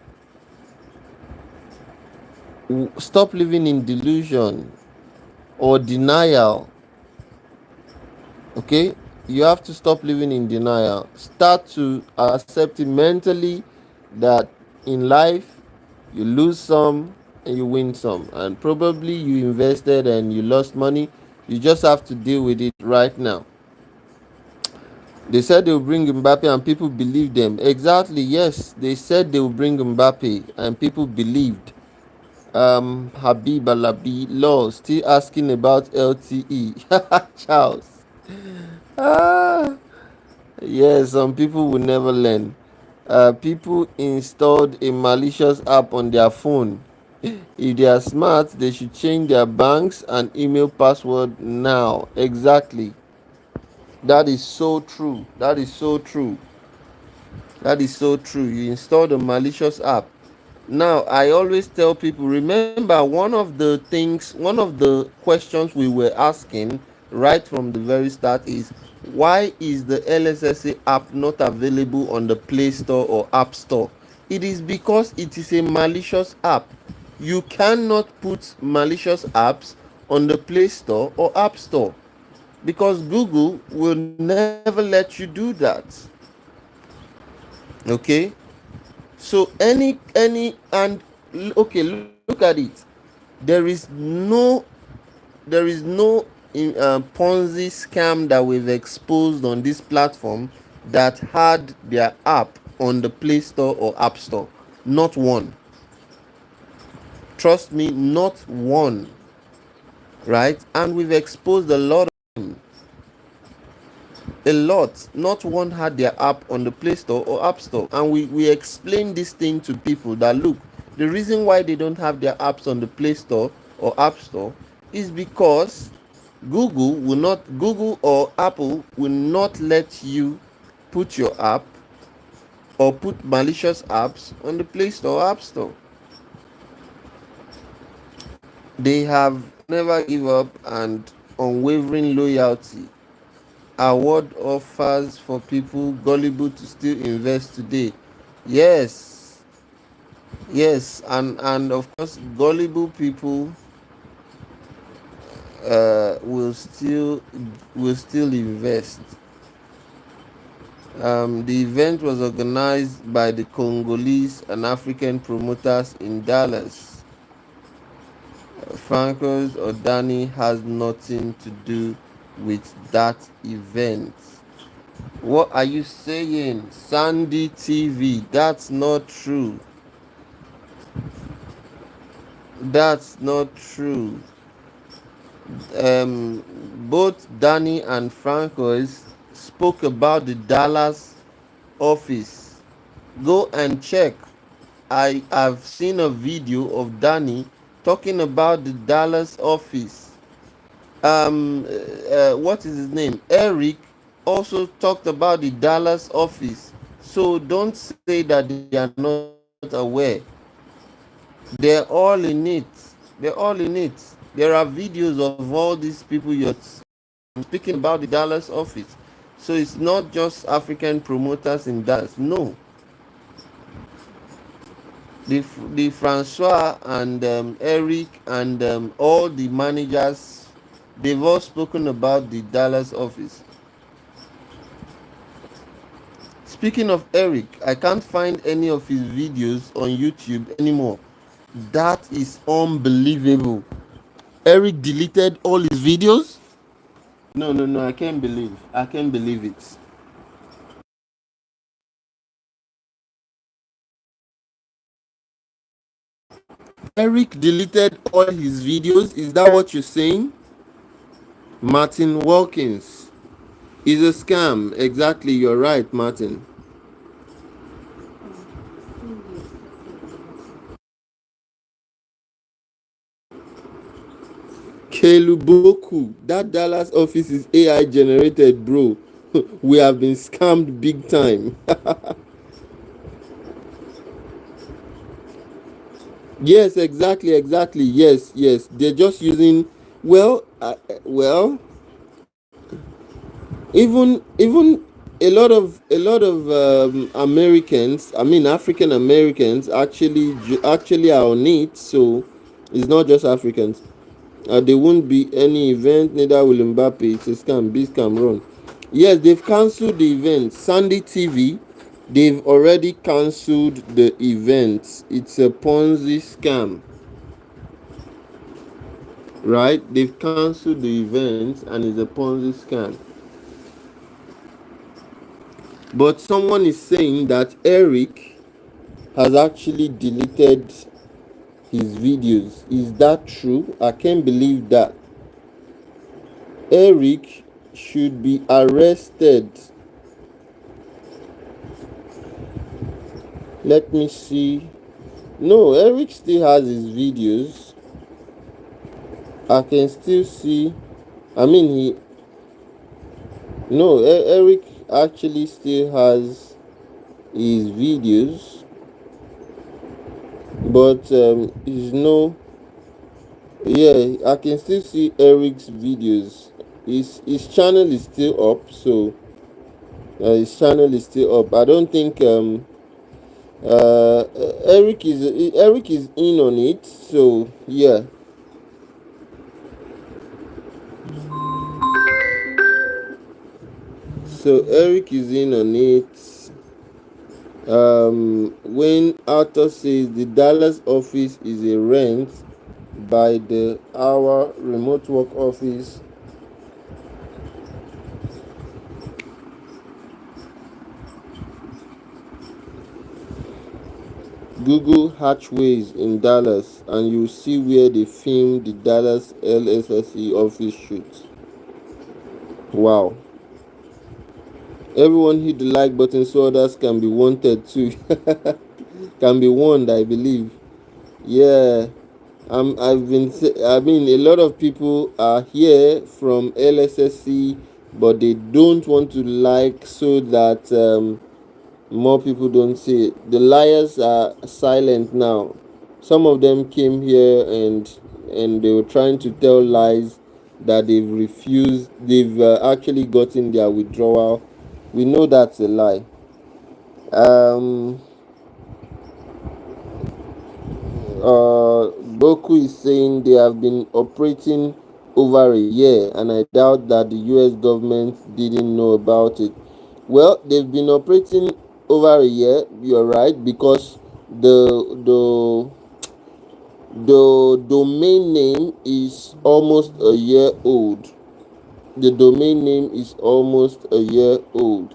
Speaker 1: Stop living in delusion or denial. Okay, you have to stop living in denial. Start to accept it mentally that in life you lose some and you win some, and probably you invested and you lost money. You just have to deal with it right now. They said they will bring Mbappe and people believed them. Exactly, yes, they said they will bring Mbappe and people believed. Habib Alabi Law still asking about LTE. Charles. Ah, yes, some people will never learn. People installed a malicious app on their phone. If they are smart, they should change their banks and email password now. Exactly. That is so true. That is so true. That is so true. You install the malicious app. Now, I always tell people, remember, one of the questions we were asking right from the very start is, why is the Lssc app not available on the Play Store or App Store? It is because it is a malicious app. You cannot put malicious apps on the Play Store or App Store because Google will never let you do that. Okay? So and okay, look at it. There is no Ponzi scam that we've exposed on this platform that had their app on the Play Store or App Store. Not one. Trust me, not one. Right? And we've exposed a lot of them. A lot. Not one had their app on the Play Store or App Store. And we explain this thing to people that look, the reason why they don't have their apps on the Play Store or App Store is because Google or Apple will not let you put your app or put malicious apps on the Play Store or App Store. They have never give up and unwavering loyalty. Award offers for people gullible to still invest today. Yes, yes, and of course, gullible people will still invest. The event was organized by the Congolese and African promoters in Dallas. Francois Odani has nothing to do with that event. What are you saying? Sandy TV. That's not true. That's not true. Both Danny and Francois spoke about the Dallas office. Go and check. I have seen a video of Danny talking about the Dallas office. What is his name? Eric also talked about the Dallas office. So don't say that they are not aware. They're all in it. They're all in it. There are videos of all these people you're speaking about the Dallas office. So it's not just African promoters in Dallas. No. The Francois and Eric and all the managers, they've all spoken about the Dallas office. Speaking of Eric, I can't find any of his videos on YouTube anymore. That is unbelievable. Eric deleted all his videos? No, no, no, I can't believe it. Eric deleted all his videos? Is that what you're saying? Martin Wilkins is a scam. Exactly, you're right, Martin. Keluboku, that Dallas office is AI generated, bro. We have been scammed big time. Yes, exactly. Yes, yes. They're just using, well, even a lot of Americans, I mean African Americans, actually are on it. So it's not just Africans. There won't be any event, neither will Mbappe. It's a scam, big scam run. Yes, they've cancelled the event. Sunday TV, they've already cancelled the event. It's a Ponzi scam, right? They've cancelled the event and it's a Ponzi scam. But someone is saying that Eric has actually deleted his videos. Is that true? I can't believe that. Eric should be arrested. Let me see. No, Eric still has his videos. I can still see. I mean, no, Eric actually still has his videos, but he's no. Yeah, I can still see Eric's videos. His channel is still up, so his channel is still up. I don't think uh Eric is in on it, so yeah. So Eric is in on it. When Arthur says the Dallas office is a rent by the hour remote work office, Google Hatchways in Dallas and you see where they filmed the Dallas Lssc office shoot. Wow. Everyone hit the like button so others can be wanted too. Can be warned, I believe. Yeah. I mean, a lot of people are here from Lssc, but they don't want to like so that more people don't see it. The liars are silent now. Some of them came here and they were trying to tell lies that they've refused. They've actually gotten their withdrawal. We know that's a lie. Um, Boku is saying they have been operating over a year, and I doubt that the US government didn't know about it. Well, they've been operating over a year, you're right, because the the domain name is almost a year old. The domain name is almost a year old.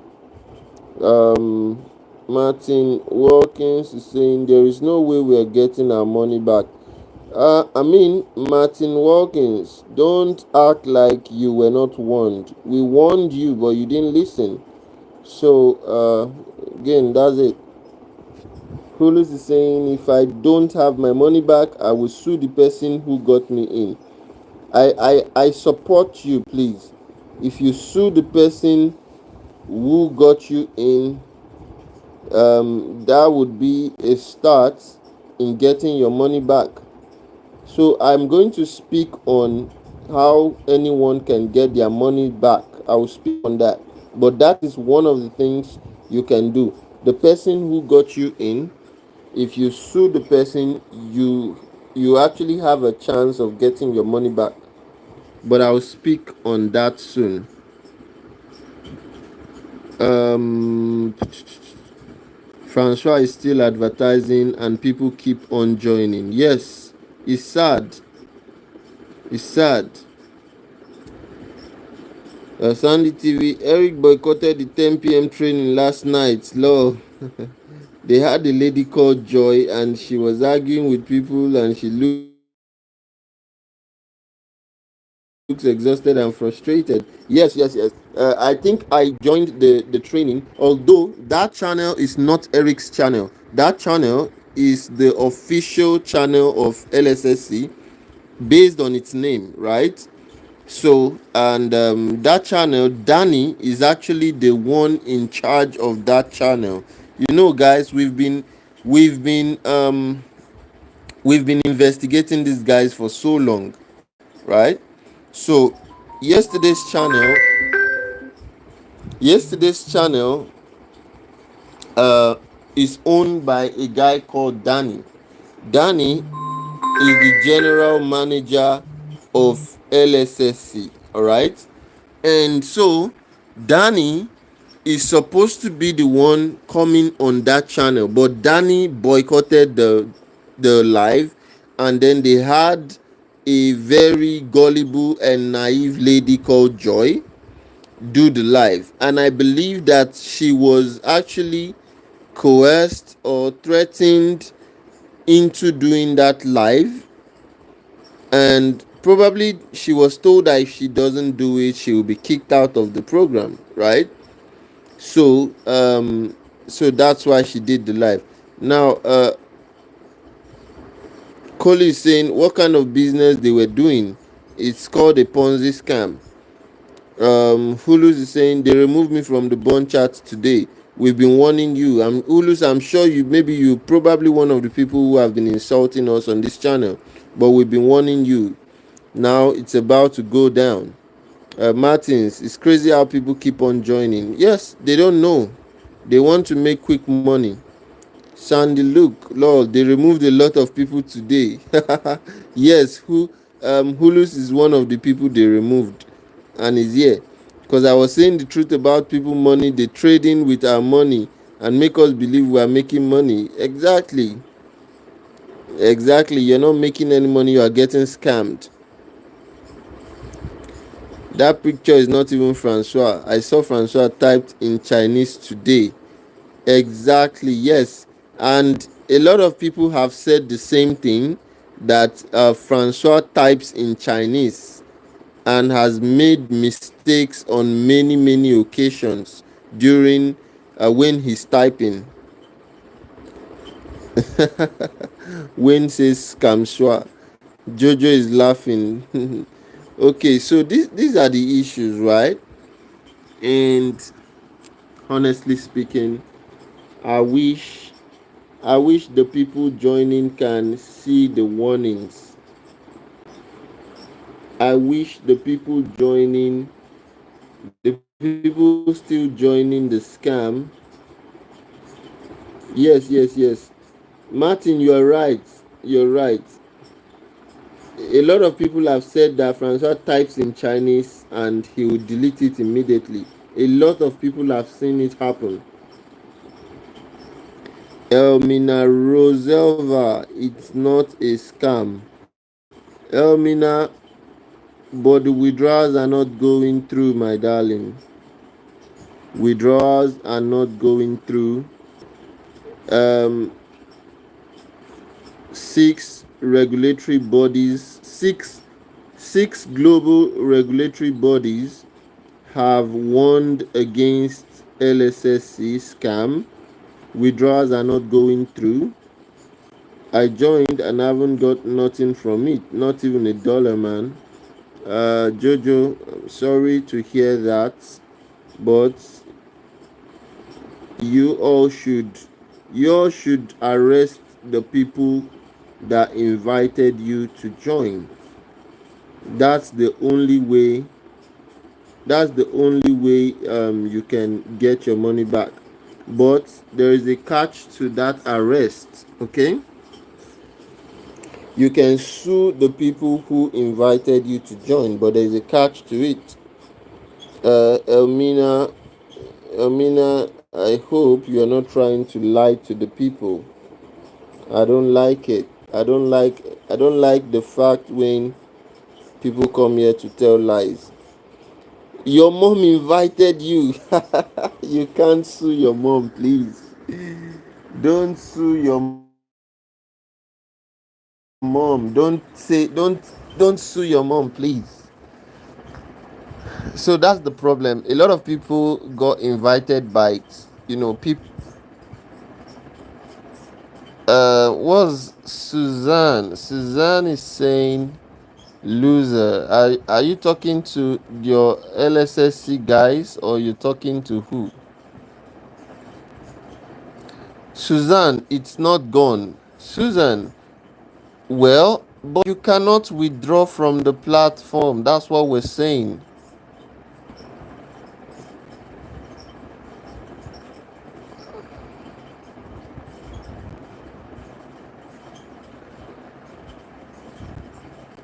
Speaker 1: um Martin Wilkins is saying there is no way we are getting our money back. I mean, Martin Wilkins, don't act like you were not warned. We warned you, but you didn't listen. So, again, that's it. Hulus is saying, if I don't have my money back, I will sue the person who got me in. I support you, please. If you sue the person who got you in, that would be a start in getting your money back. So I'm going to speak on how anyone can get their money back. I will speak on that. But that is one of the things you can do. The person who got you in, if you sue the person, you actually have a chance of getting your money back. But I'll speak on that soon. Francois is still advertising and people keep on joining. Yes, it's sad. It's sad. Sandy TV, Eric boycotted the 10 p.m. training last night. Lord, they had a lady called Joy and she was arguing with people and she looks exhausted and frustrated. Yes. I think I joined the training, although that channel is not Eric's channel. That channel is the official channel of Lssc based on its name, right? So, and that channel, Danny is actually the one in charge of that channel. You know, guys, we've been we've been investigating these guys for so long, right? So yesterday's channel yesterday's channel uh is owned by a guy called Danny. Danny is the general manager of Lssc, all right? And so Danny is supposed to be the one coming on that channel, but Danny boycotted the live, and then they had a very gullible and naive lady called Joy do the live, and I believe that she was actually coerced or threatened into doing that live, and probably she was told that if she doesn't do it she will be kicked out of the program, right? So that's why she did the live. Now Cole is saying what kind of business they were doing. It's called a Ponzi scam. Hulus is saying they removed me from the bond chat today. We've been warning you. Hulus, I'm sure you probably one of the people who have been insulting us on this channel, but we've been warning you. Now it's about to go down. Martins, it's crazy how people keep on joining. Yes, they don't know. They want to make quick money. Sandy, look, Lord, they removed a lot of people today. Yes, Hulus is one of the people they removed and is here. Because I was saying the truth about people money, they trading with our money and make us believe we are making money. Exactly. Exactly. You're not making any money, you are getting scammed. That picture is not even Francois. I saw Francois typed in Chinese today. Exactly, yes. And a lot of people have said the same thing, that Francois types in Chinese and has made mistakes on many occasions during when he's typing. Wayne says Kamshwa. Jojo is laughing. Okay, so these are the issues, right? And honestly speaking, I wish the people joining can see the warnings. I wish the people still joining the scam. Yes. Martin, you are right. You're right. A lot of people have said that Francois types in Chinese and he will delete it immediately. A lot of people have seen it happen. Elmina Roselva, it's not a scam. Elmina, but the withdrawals are not going through, my darling. Withdrawals are not going through. Um, six regulatory bodies, six global regulatory bodies have warned against Lssc scam. Withdrawals are not going through. I joined and haven't got nothing from it, not even $1, man. Jojo, I'm sorry to hear that, but you all should arrest the people that invited you to join. That's the only way you can get your money back. But there is a catch to that arrest, okay? You can sue the people who invited you to join, but there is a catch to it. Elmina, I hope you are not trying to lie to the people. I don't like it. I don't like the fact when people come here to tell lies. Your mom invited you. You can't sue your mom, please. Don't sue your mom. Don't sue your mom, please. So that's the problem. A lot of people got invited by people. Was Suzanne? Suzanne is saying loser. Are you talking to your Lssc guys or you talking to who? Suzanne, it's not gone. Susan, well, but you cannot withdraw from the platform. That's what we're saying.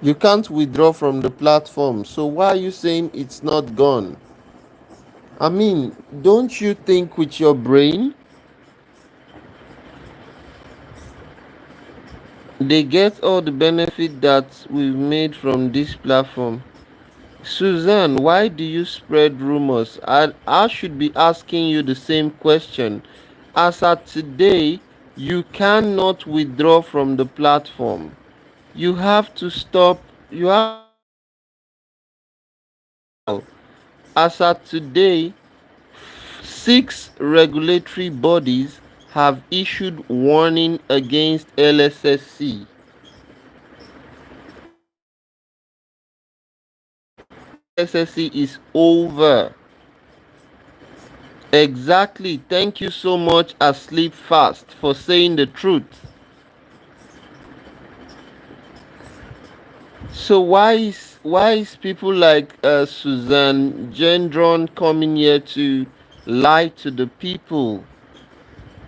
Speaker 1: You can't withdraw from the platform. So why are you saying it's not gone? I mean, don't you think with your brain? They get all the benefit that we've made from this platform. Suzanne, why do you spread rumors? I should be asking you the same question. As at today, you cannot withdraw from the platform. You have to stop. You have to stop withdrawal. As at today, 6 regulatory bodies have issued warning against LSSC. LSSC is over. Exactly. Thank you so much, Asleep Fast, for saying the truth. So why is people like Suzanne Gendron coming here to lie to the people?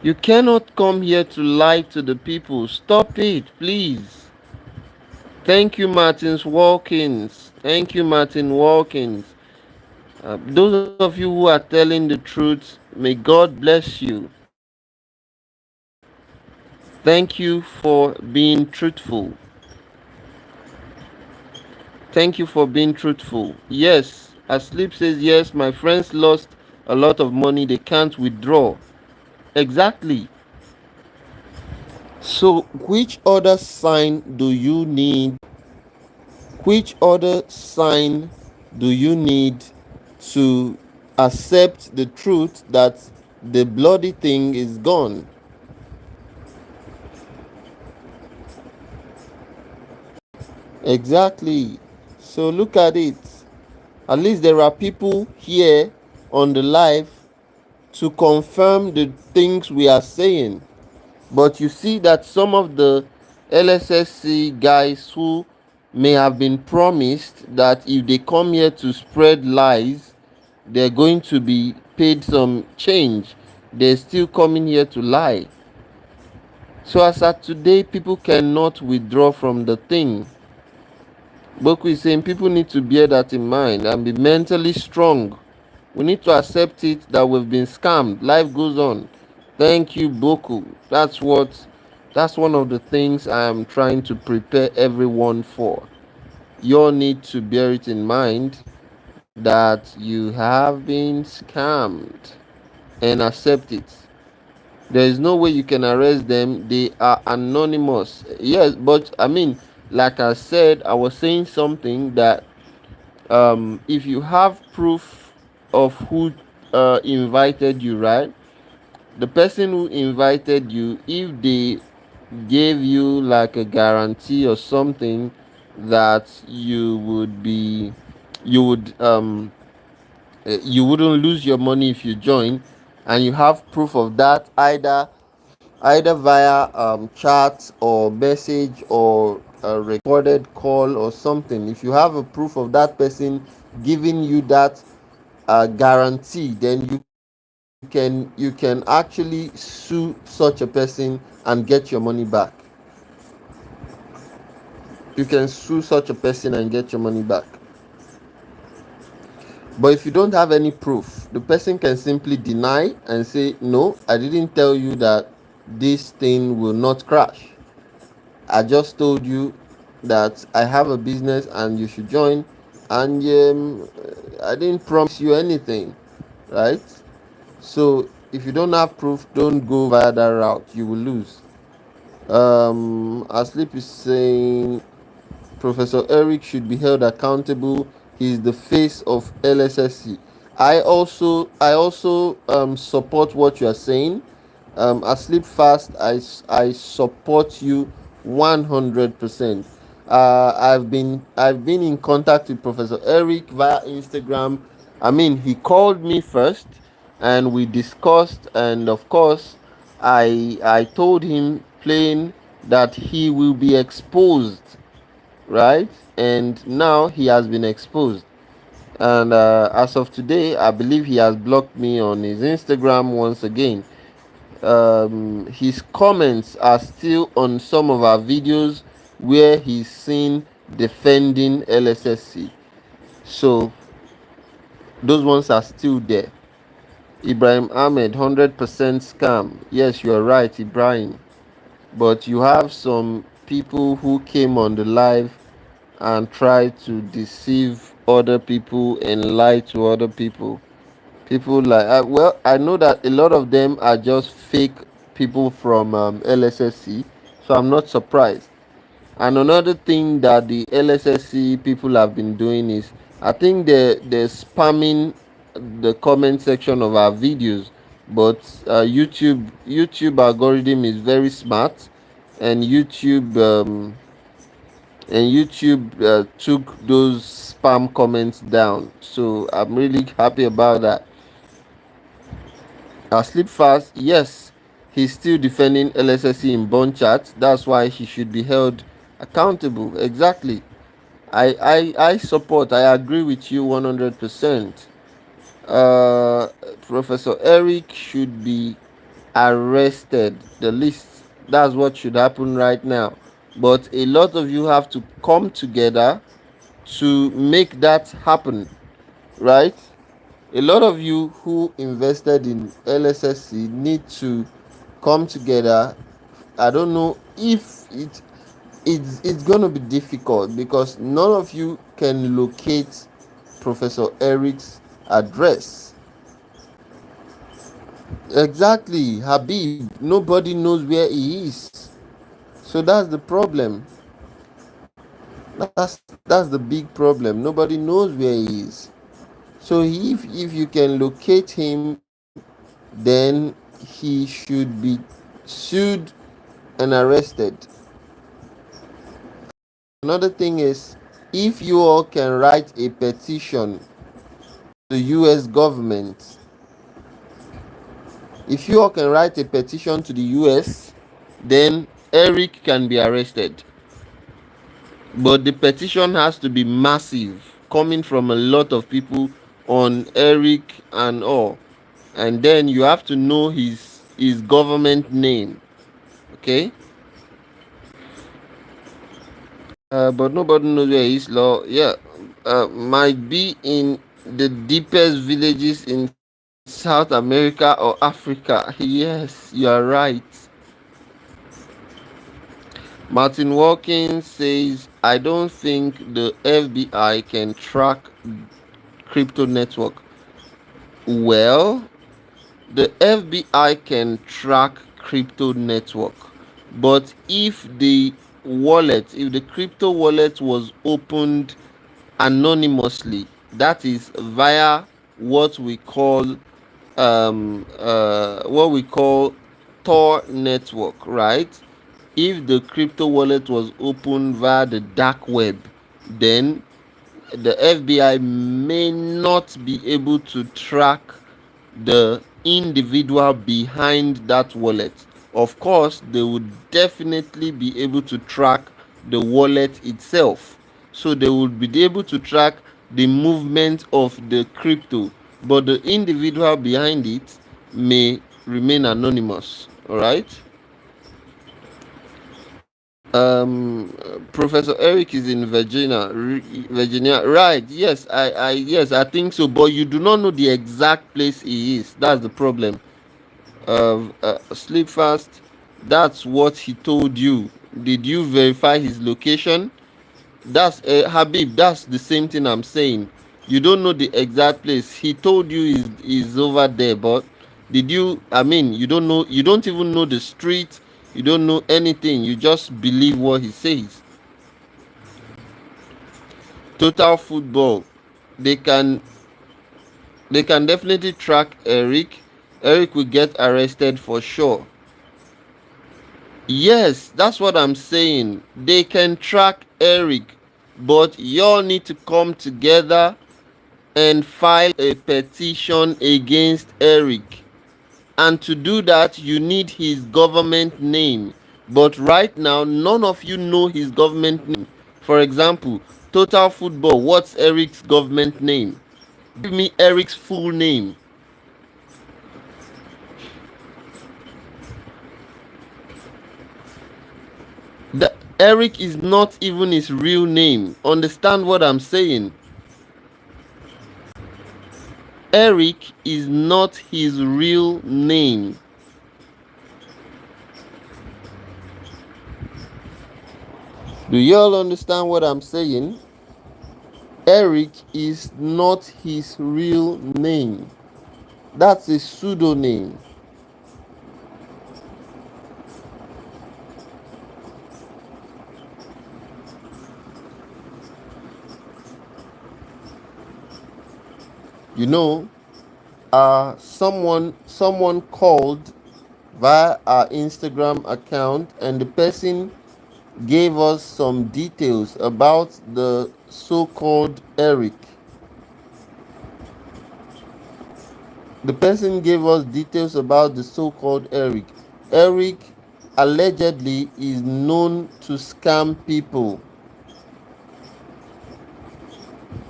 Speaker 1: You cannot come here to lie to the people. Stop it, please. Thank you, Martins Walkins. Thank you, Martin Walkins. Those of you who are telling the truth, may God bless you. Thank you for being truthful. Thank you for being truthful. Yes, Asleep says, yes, my friends lost a lot of money. They can't withdraw. Exactly. So, which other sign do you need? Which other sign do you need to accept the truth that the bloody thing is gone? Exactly. So, look at it. At least there are people here on the live to confirm the things we are saying. But you see that some of the LSSC guys who may have been promised that if they come here to spread lies, they're going to be paid some change. They're still coming here to lie. So as at today, people cannot withdraw from the thing. Boku is saying people need to bear that in mind and be mentally strong. We need to accept it that we've been scammed. Life goes on. Thank you, Boku. That's one of the things I am trying to prepare everyone for. You all need to bear it in mind that you have been scammed and accept it. There is no way you can arrest them. They are anonymous. Yes, but I mean, like I said, I was saying something that if you have proof of who invited you, right? The person who invited you, if they gave you like a guarantee or something that you would you wouldn't lose your money if you join, and you have proof of that, either via chat or message or a recorded call or something. If you have a proof of that person giving you that guarantee, then you can actually sue such a person and get your money back. You can sue such a person and get your money back. But if you don't have any proof, the person can simply deny and say, no, I didn't tell you that this thing will not crash. I just told you that I have a business and you should join, and I didn't promise you anything, right? So if you don't have proof, don't go via that route. You will lose. Asleep is saying Professor Eric should be held accountable. He is the face of LSSC. I also support what you are saying. Asleep fast. I support you 100%. I've been in contact with Professor Eric via Instagram. I mean, he called me first, and we discussed, and of course, I told him plain that he will be exposed, right? And now he has been exposed. And as of today, I believe he has blocked me on his Instagram once again. His comments are still on some of our videos where he's seen defending LSSC. So those ones are still there. Ibrahim Ahmed, 100% scam. Yes, you are right, Ibrahim. But you have some people who came on the live and tried to deceive other people and lie to other people. People like, well, I know that a lot of them are just fake people from Lssc, so I'm not surprised. And another thing that the Lssc people have been doing is, I think they're spamming the comment section of our videos. But YouTube algorithm is very smart, and YouTube took those spam comments down. So I'm really happy about that. Sleep fast, yes, he's still defending Lssc in bond chat. That's why he should be held accountable. Exactly. I support. I agree with you 100%. Professor Eric should be arrested. The least. That's what should happen right now. But a lot of you have to come together to make that happen, right? A lot of you who invested in Lssc need to come together. I don't know if it's going to be difficult because none of you can locate Professor Eric's address. Exactly, Habib. Nobody knows where he is. So that's the problem. That's the big problem. Nobody knows where he is. So if you can locate him, then he should be sued and arrested. Another thing is, if you all can write a petition to the US government, if you all can write a petition to the US, then Eric can be arrested. But the petition has to be massive, coming from a lot of people on Eric and all. And then you have to know his government name. Okay? But nobody knows where he is. Law, yeah, might be in the deepest villages in South America or Africa. Yes, you are right. Martin Watkins says, I don't think the FBI can track crypto network. Well, the FBI can track crypto network, but if the crypto wallet was opened anonymously, that is via what we call Tor network, right? If the crypto wallet was opened via the dark web, then the FBI may not be able to track the individual behind that wallet. Of course, they would definitely be able to track the wallet itself. So they would be able to track the movement of the crypto, but the individual behind it may remain anonymous. All right. Professor Eric is in Virginia, right? Yes, I think so. But you do not know the exact place he is. That's the problem. Sleep fast. That's what he told you. Did you verify his location? That's Habib. That's the same thing I'm saying. You don't know the exact place. He told you is over there, but did you? I mean, you don't know. You don't even know the street. You don't know anything. You just believe what he says. Total Football. They can they can definitely track Eric. Eric will get arrested for sure. Yes, that's what I'm saying. They can track Eric, but y'all need to come together and file a petition against Eric. And to do that, you need his government name. But right now, none of you know his government name. For example, Total Football, what's Eric's government name? Give me Eric's full name. Eric is not even his real name. Understand what I'm saying? Eric is not his real name. Do you all understand what I'm saying? Eric is not his real name. That's a pseudonym. You know, someone called via our Instagram account, and the person gave us some details about the so-called Eric. The person gave us details about the so-called Eric. Eric allegedly is known to scam people.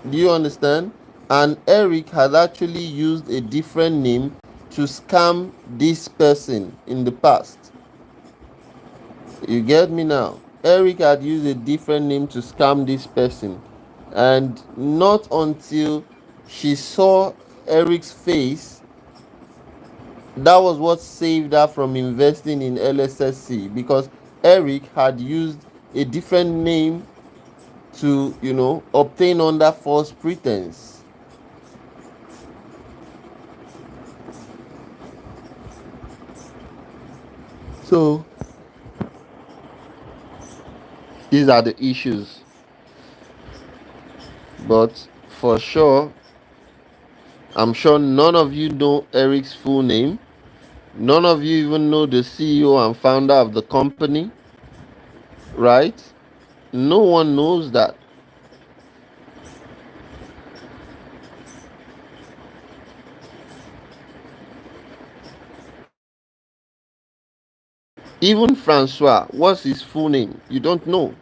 Speaker 1: Do you understand? And Eric had actually used a different name to scam this person in the past. You get me now? Eric had used a different name to scam this person. And not until she saw Eric's face, that was what saved her from investing in Lssc, because Eric had used a different name to, obtain under false pretense. So these are the issues. But for sure, I'm sure none of you know Eric's full name. None of you even know the CEO and founder of the company, right? No one knows that. Even Francois, what's his full name? You don't know.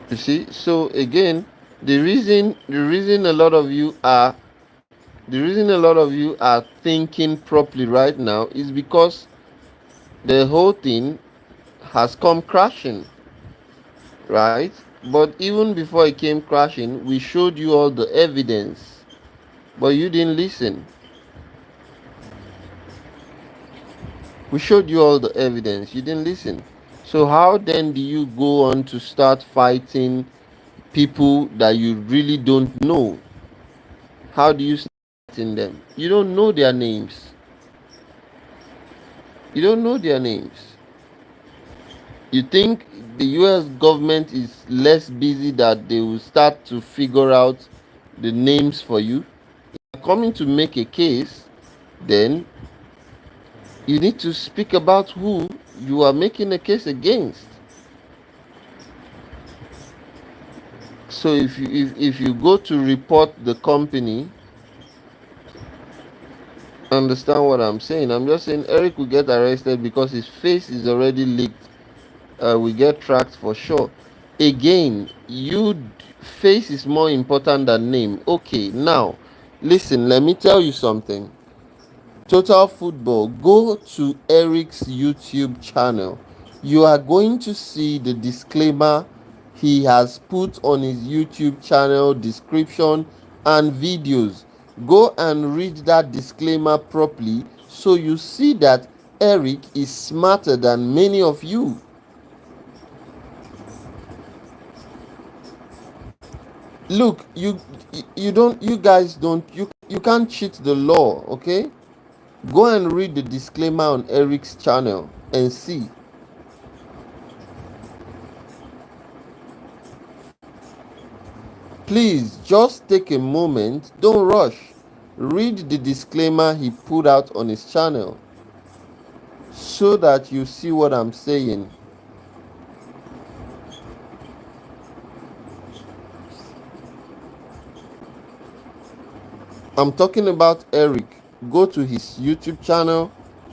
Speaker 1: You see? So again, the reason a lot of you are thinking properly right now is because the whole thing has come crashing, right? But even before it came crashing, we showed you all the evidence, but you didn't listen. We showed you all the evidence, you didn't listen. So how then do you go on to start fighting people that you really don't know? How do you start fighting them? You don't know their names. You don't know their names. You think the US government is less busy that they will start to figure out the names for you? If you're coming to make a case, then you need to speak about who you are making a case against. So if you go to report the company, understand what I'm saying? I'm just saying Eric will get arrested because his face is already leaked. We get tracked for sure. Again, face is more important than name. Okay, now listen, let me tell you something. Total Football, go to Eric's YouTube channel. You are going to see the disclaimer he has put on his YouTube channel description and videos. Go and read that disclaimer properly so you see that Eric is smarter than many of you. Look, you guys don't, you can't cheat the law, okay? Go and read the disclaimer on Eric's channel and see. Please just take a moment, don't rush. Read the disclaimer he put out on his channel so that you see what I'm saying. I'm talking about Eric. Go to his YouTube channel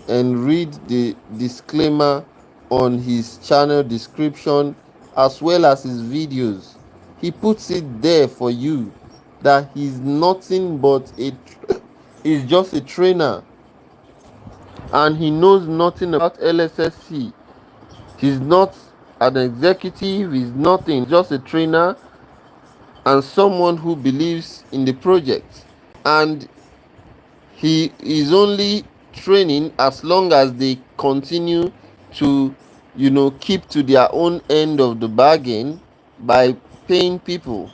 Speaker 1: and read the disclaimer on his channel description as well as his videos. He puts it there for you that he's nothing but he's just a trainer and he knows nothing about Lssc. He's not an executive, he's nothing, just a trainer, and someone who believes in the project, and he is only training as long as they continue to, keep to their own end of the bargain by paying people.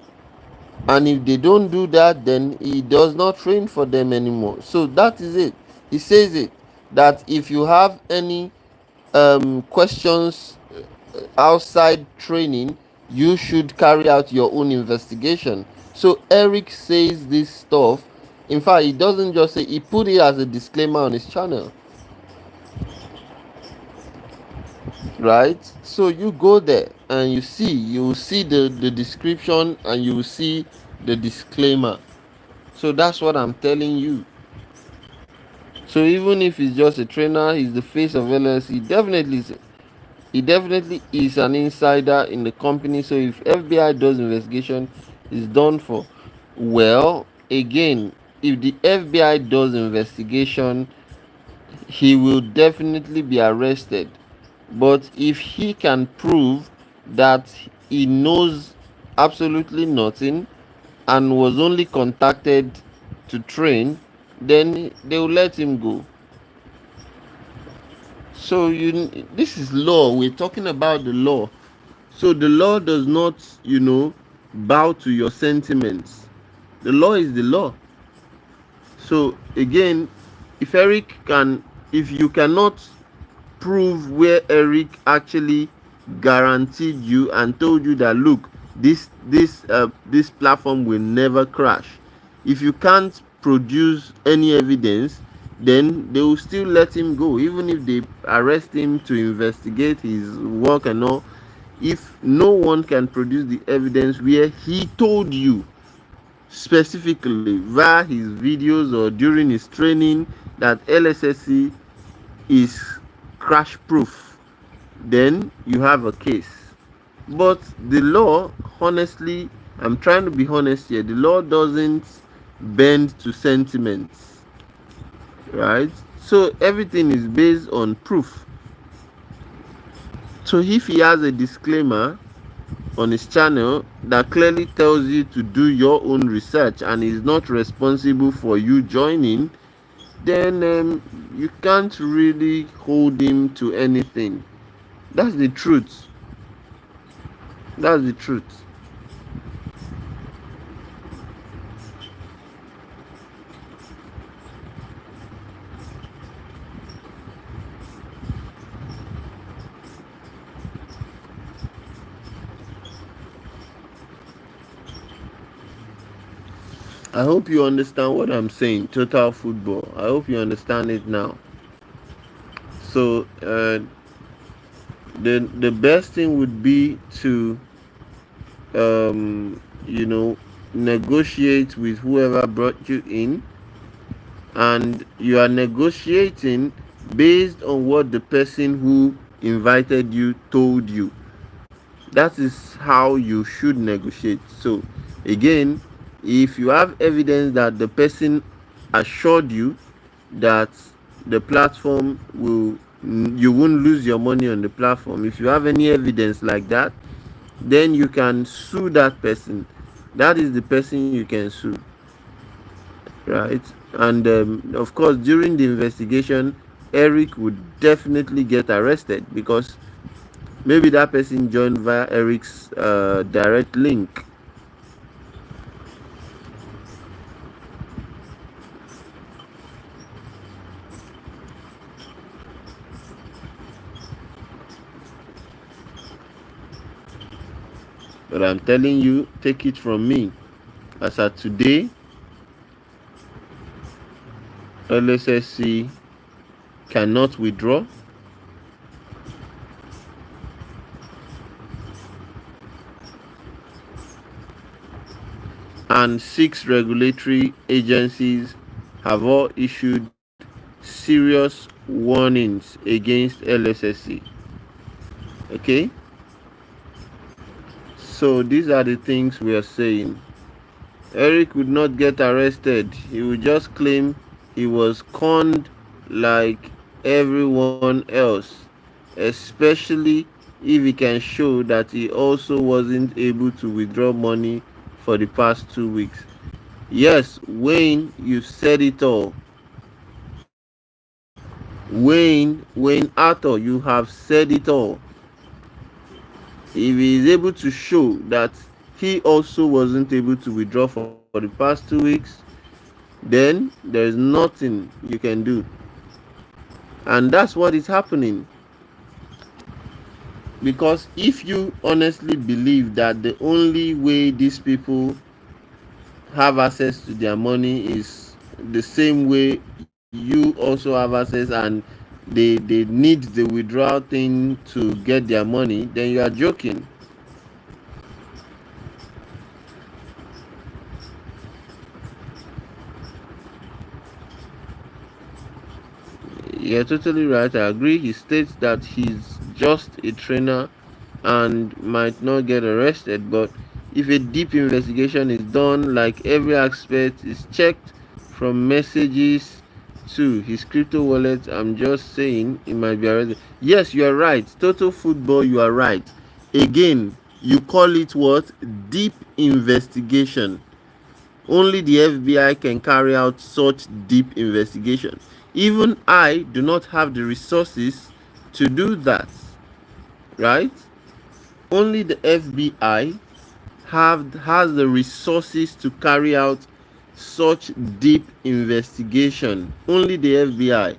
Speaker 1: And if they don't do that, then he does not train for them anymore. So that is it. He says it, that if you have any questions outside training, you should carry out your own investigation. So Eric says this stuff. In fact, he doesn't just say, he put it as a disclaimer on his channel, right? So you go there and you will see the description, and you will see the disclaimer. So that's what I'm telling you. So even if he's just a trainer, he's the face of LSC. He definitely is an insider in the company. So if FBI does investigation, it's done for. Well, again, if the FBI does investigation, he will definitely be arrested. But if he can prove that he knows absolutely nothing and was only contacted to train, then they will let him go. So this is law. We're talking about the law. So the law does not, bow to your sentiments. The law is the law. So again, if you cannot prove where Eric actually guaranteed you and told you that, look, this platform will never crash. If you can't produce any evidence, then they will still let him go, even if they arrest him to investigate his work and all. If no one can produce the evidence where he told you specifically via his videos or during his training that Lssc is crash proof, then you have a case. But the law, honestly, I'm trying to be honest here, the law doesn't bend to sentiments, right? So everything is based on proof. So if he has a disclaimer on his channel that clearly tells you to do your own research and is not responsible for you joining, then you can't really hold him to anything. That's the truth. That's the truth. I hope you understand what I'm saying. Total football. I hope you understand it now. So the best thing would be to negotiate with whoever brought you in, and you are negotiating based on what the person who invited you told you. That is how you should negotiate. So again, if you have evidence that the person assured you that the platform you won't lose your money on the platform, if you have any evidence like that, then you can sue that person. That is the person you can sue, right? And of course, during the investigation, Eric would definitely get arrested, because maybe that person joined via Eric's direct link. But I'm telling you, take it from me, as at today, Lssc cannot withdraw, and 6 regulatory agencies have all issued serious warnings against Lssc. Okay, so these are the things we are saying. Eric would not get arrested. He would just claim he was conned like everyone else, especially if he can show that he also wasn't able to withdraw money for the past 2 weeks. Yes, Wayne, you said it all. Wayne Arthur, you have said it all. If he is able to show that he also wasn't able to withdraw for the past 2 weeks, then there is nothing you can do. And that's what is happening. Because if you honestly believe that the only way these people have access to their money is the same way you also have access, and they need the withdrawal thing to get their money, then you are joking. You're totally right. I agree. He states that he's just a trainer and might not get arrested, but if a deep investigation is done, like every aspect is checked from messages to his crypto wallet, I'm just saying he might be arrested. Yes, you are right. Total football, you are right. Again, you call it what? Deep investigation. Only the FBI can carry out such deep investigation. Even I do not have the resources to do that, right? Only the FBI has the resources to carry out such deep investigation. Only the FBI.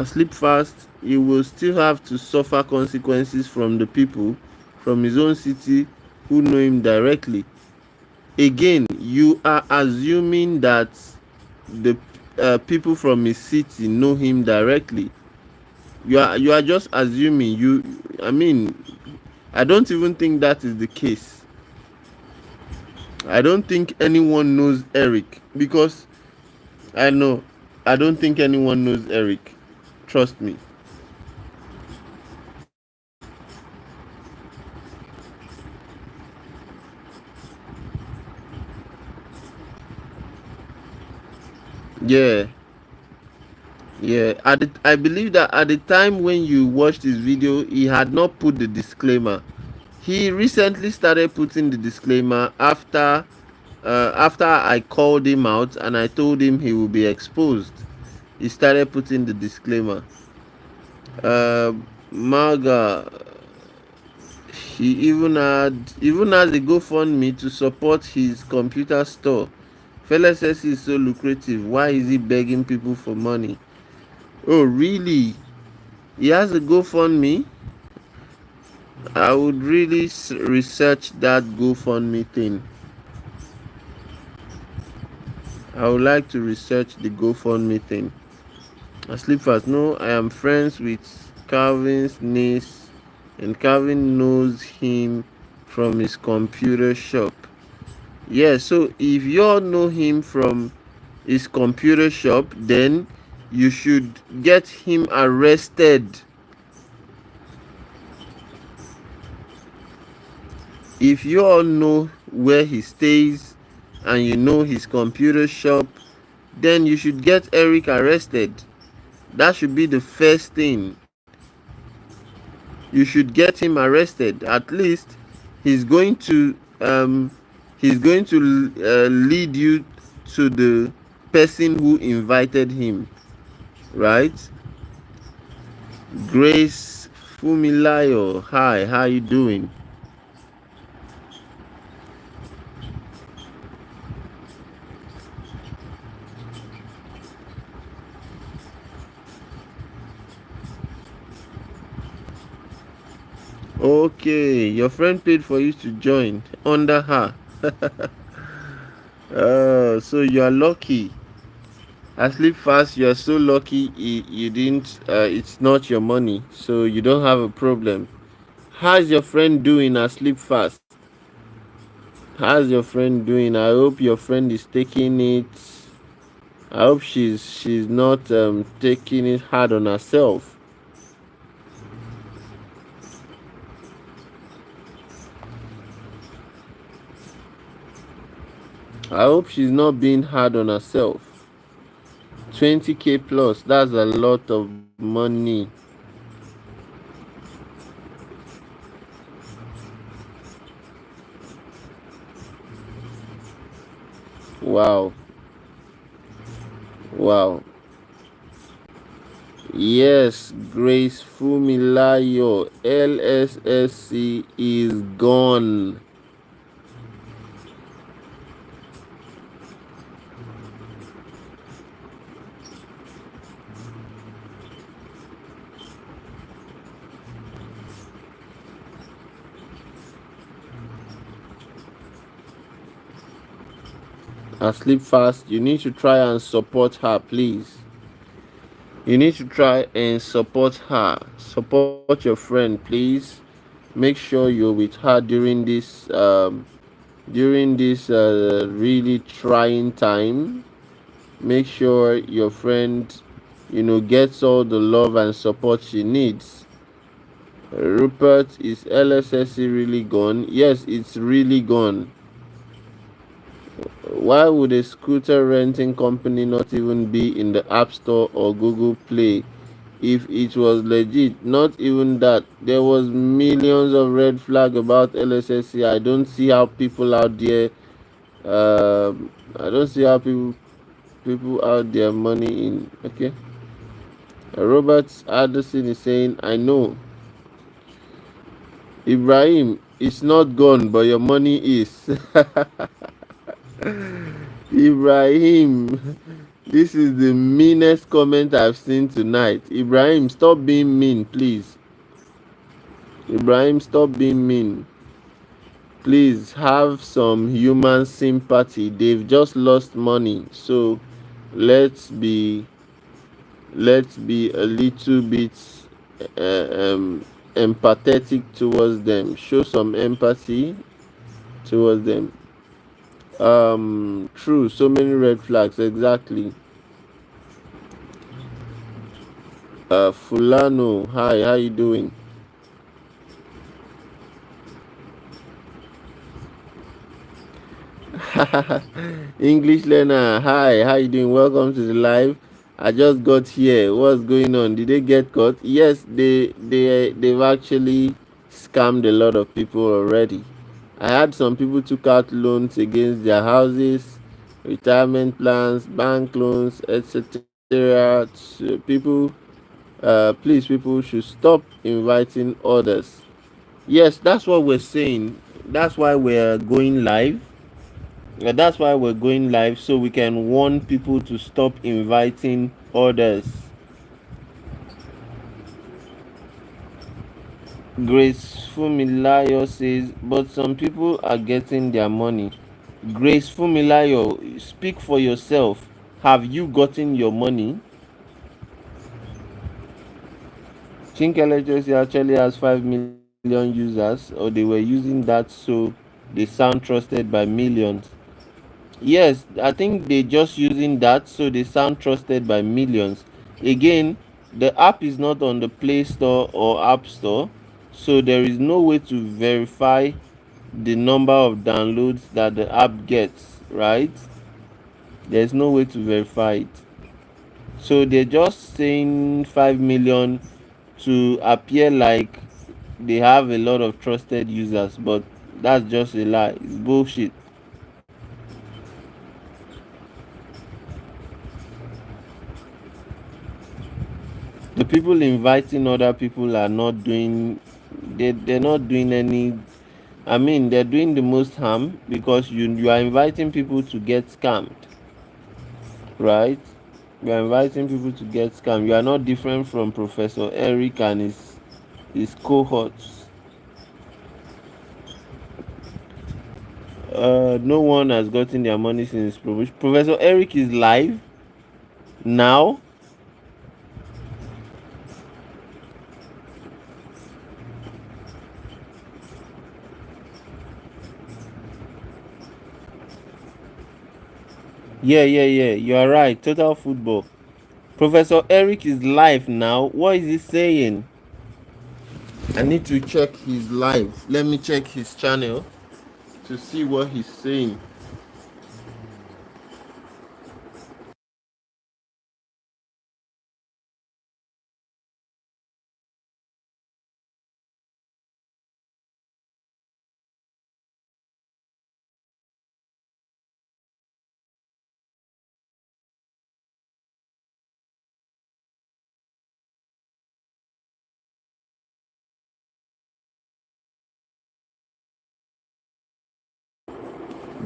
Speaker 1: Sleep fast, he will still have to suffer consequences from the people from his own city who know him directly. Again, you are assuming that the people from his city know him directly. You are just assuming. I mean, I don't even think that is the case. I don't think anyone knows Eric, because I don't think anyone knows Eric. Trust me. Yeah. Yeah, I believe that at the time when you watched his video, he had not put the disclaimer. He recently started putting the disclaimer after I called him out and I told him he will be exposed. He started putting the disclaimer. Maga, he even has a GoFundMe to support his computer store. Lssc is so lucrative. Why is he begging people for money? Oh, really? He has a GoFundMe? I would really research that GoFundMe thing. I would like to research the GoFundMe thing. I sleep fast. No, I am friends with Calvin's niece, and Calvin knows him from his computer shop. Yeah, so if you all know him from his computer shop, then you should get him arrested. If you all know where he stays and you know his computer shop, then you should get Eric arrested. That should be the first thing. You should get him arrested. At least he's going to lead you to the person who invited him, right? Grace Fumilayo, hi, how you doing? Okay, your friend paid for you to join under her. So you are lucky. I sleep fast. You are so lucky. You didn't. It's not your money, so you don't have a problem. How's your friend doing? I sleep fast. How's your friend doing? I hope your friend is taking it. I hope she's not taking it hard on herself. I hope she's not being hard on herself. 20K plus, that's a lot of money. Wow. Wow. Yes, Grace Fumilayo, LSSC is gone. Asleep fast. You need to try and support her, please. You need to try and support her. Support your friend, please. Make sure you're with her during this really trying time. Make sure your friend, gets all the love and support she needs. Rupert, is LSSC really gone? Yes, it's really gone. Why would a scooter renting company not even be in the App Store or Google Play? If it was legit, not even that. There was millions of red flag about LSSC. I don't see how people out there. I don't see how people out there money in. Okay. Robert Addison is saying, I know. Ibrahim, it's not gone, but your money is. Ibrahim, this is the meanest comment I've seen tonight. Ibrahim, stop being mean, please. Ibrahim, stop being mean. Please have some human sympathy. They've just lost money, so let's be let's be a little bit empathetic towards them. Show some empathy towards them. True. So many red flags. Exactly. Fulano, hi. How you doing? English learner, hi, how you doing? Welcome to the live. I just got here. What's going on? Did they get caught? Yes, they've actually scammed a lot of people already. I had some people took out loans against their houses, retirement plans, bank loans, etc. So people, please, people should stop inviting others. Yes, that's what we're saying. That's why we're going live. That's why we're going live, so we can warn people to stop inviting others. Grace Fumilayo says, but some people are getting their money. Grace Fumilayo, speak for yourself. Have you gotten your money? Think Electricity actually has 5 million users, or they were using that so they sound trusted by millions. Yes, I think they just using that so they sound trusted by millions. Again, the app is not on the Play Store or App Store, so there is no way to verify the number of downloads that the app gets, right? There's no way to verify it. So they're just saying 5 million to appear like they have a lot of trusted users, but that's just a lie. It's bullshit. The people inviting other people are not doing, they're not doing any, I mean, they're doing the most harm, because you are inviting people to get scammed, right? You are inviting people to get scammed. You are not different from Professor Eric and his cohorts. No one has gotten their money since Professor Eric is live now. Yeah, you are right. Total football. Professor Eric is live now. What is he saying? I need to check his live. Let me check his channel to see what he's saying.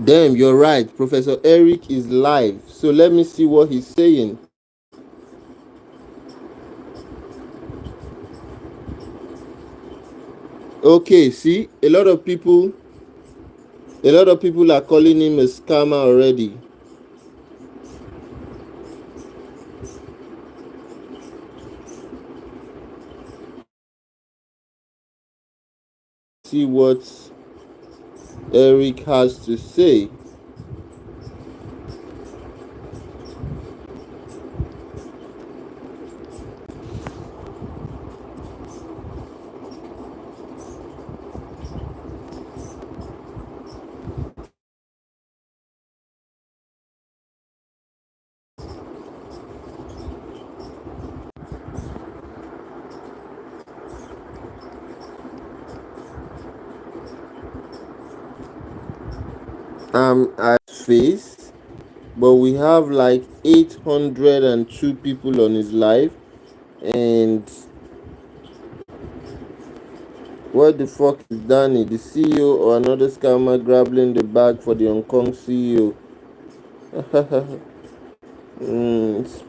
Speaker 1: Damn, you're right. Professor Eric is live. So let me see what he's saying. Okay, see, a lot of people are calling him a scammer already. See what Eric has to say. At face, but we have like 802 people on his live, and what the fuck is Danny, the CEO, or another scammer grabbing the bag for the Hong Kong CEO?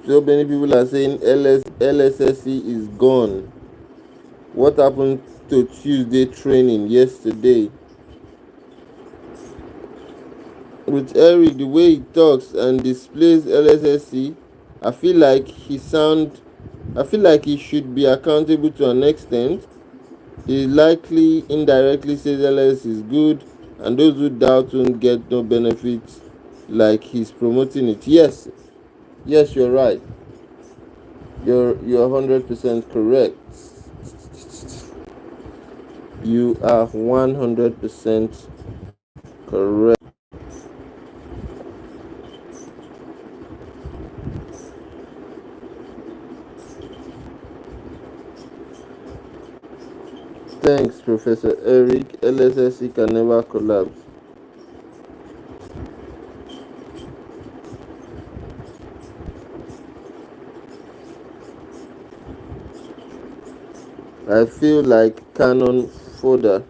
Speaker 1: So many people are saying Lssc is gone. What happened to Tuesday training yesterday? With Eric, the way he talks and displays Lssc, I feel like he should be accountable to an extent. He likely indirectly says LS is good, and those who doubt won't get no benefits like he's promoting it. Yes, you're right. You're 100% correct. You are 100% correct. Thanks, Professor Eric. LSSC can never collapse. I feel like cannon fodder.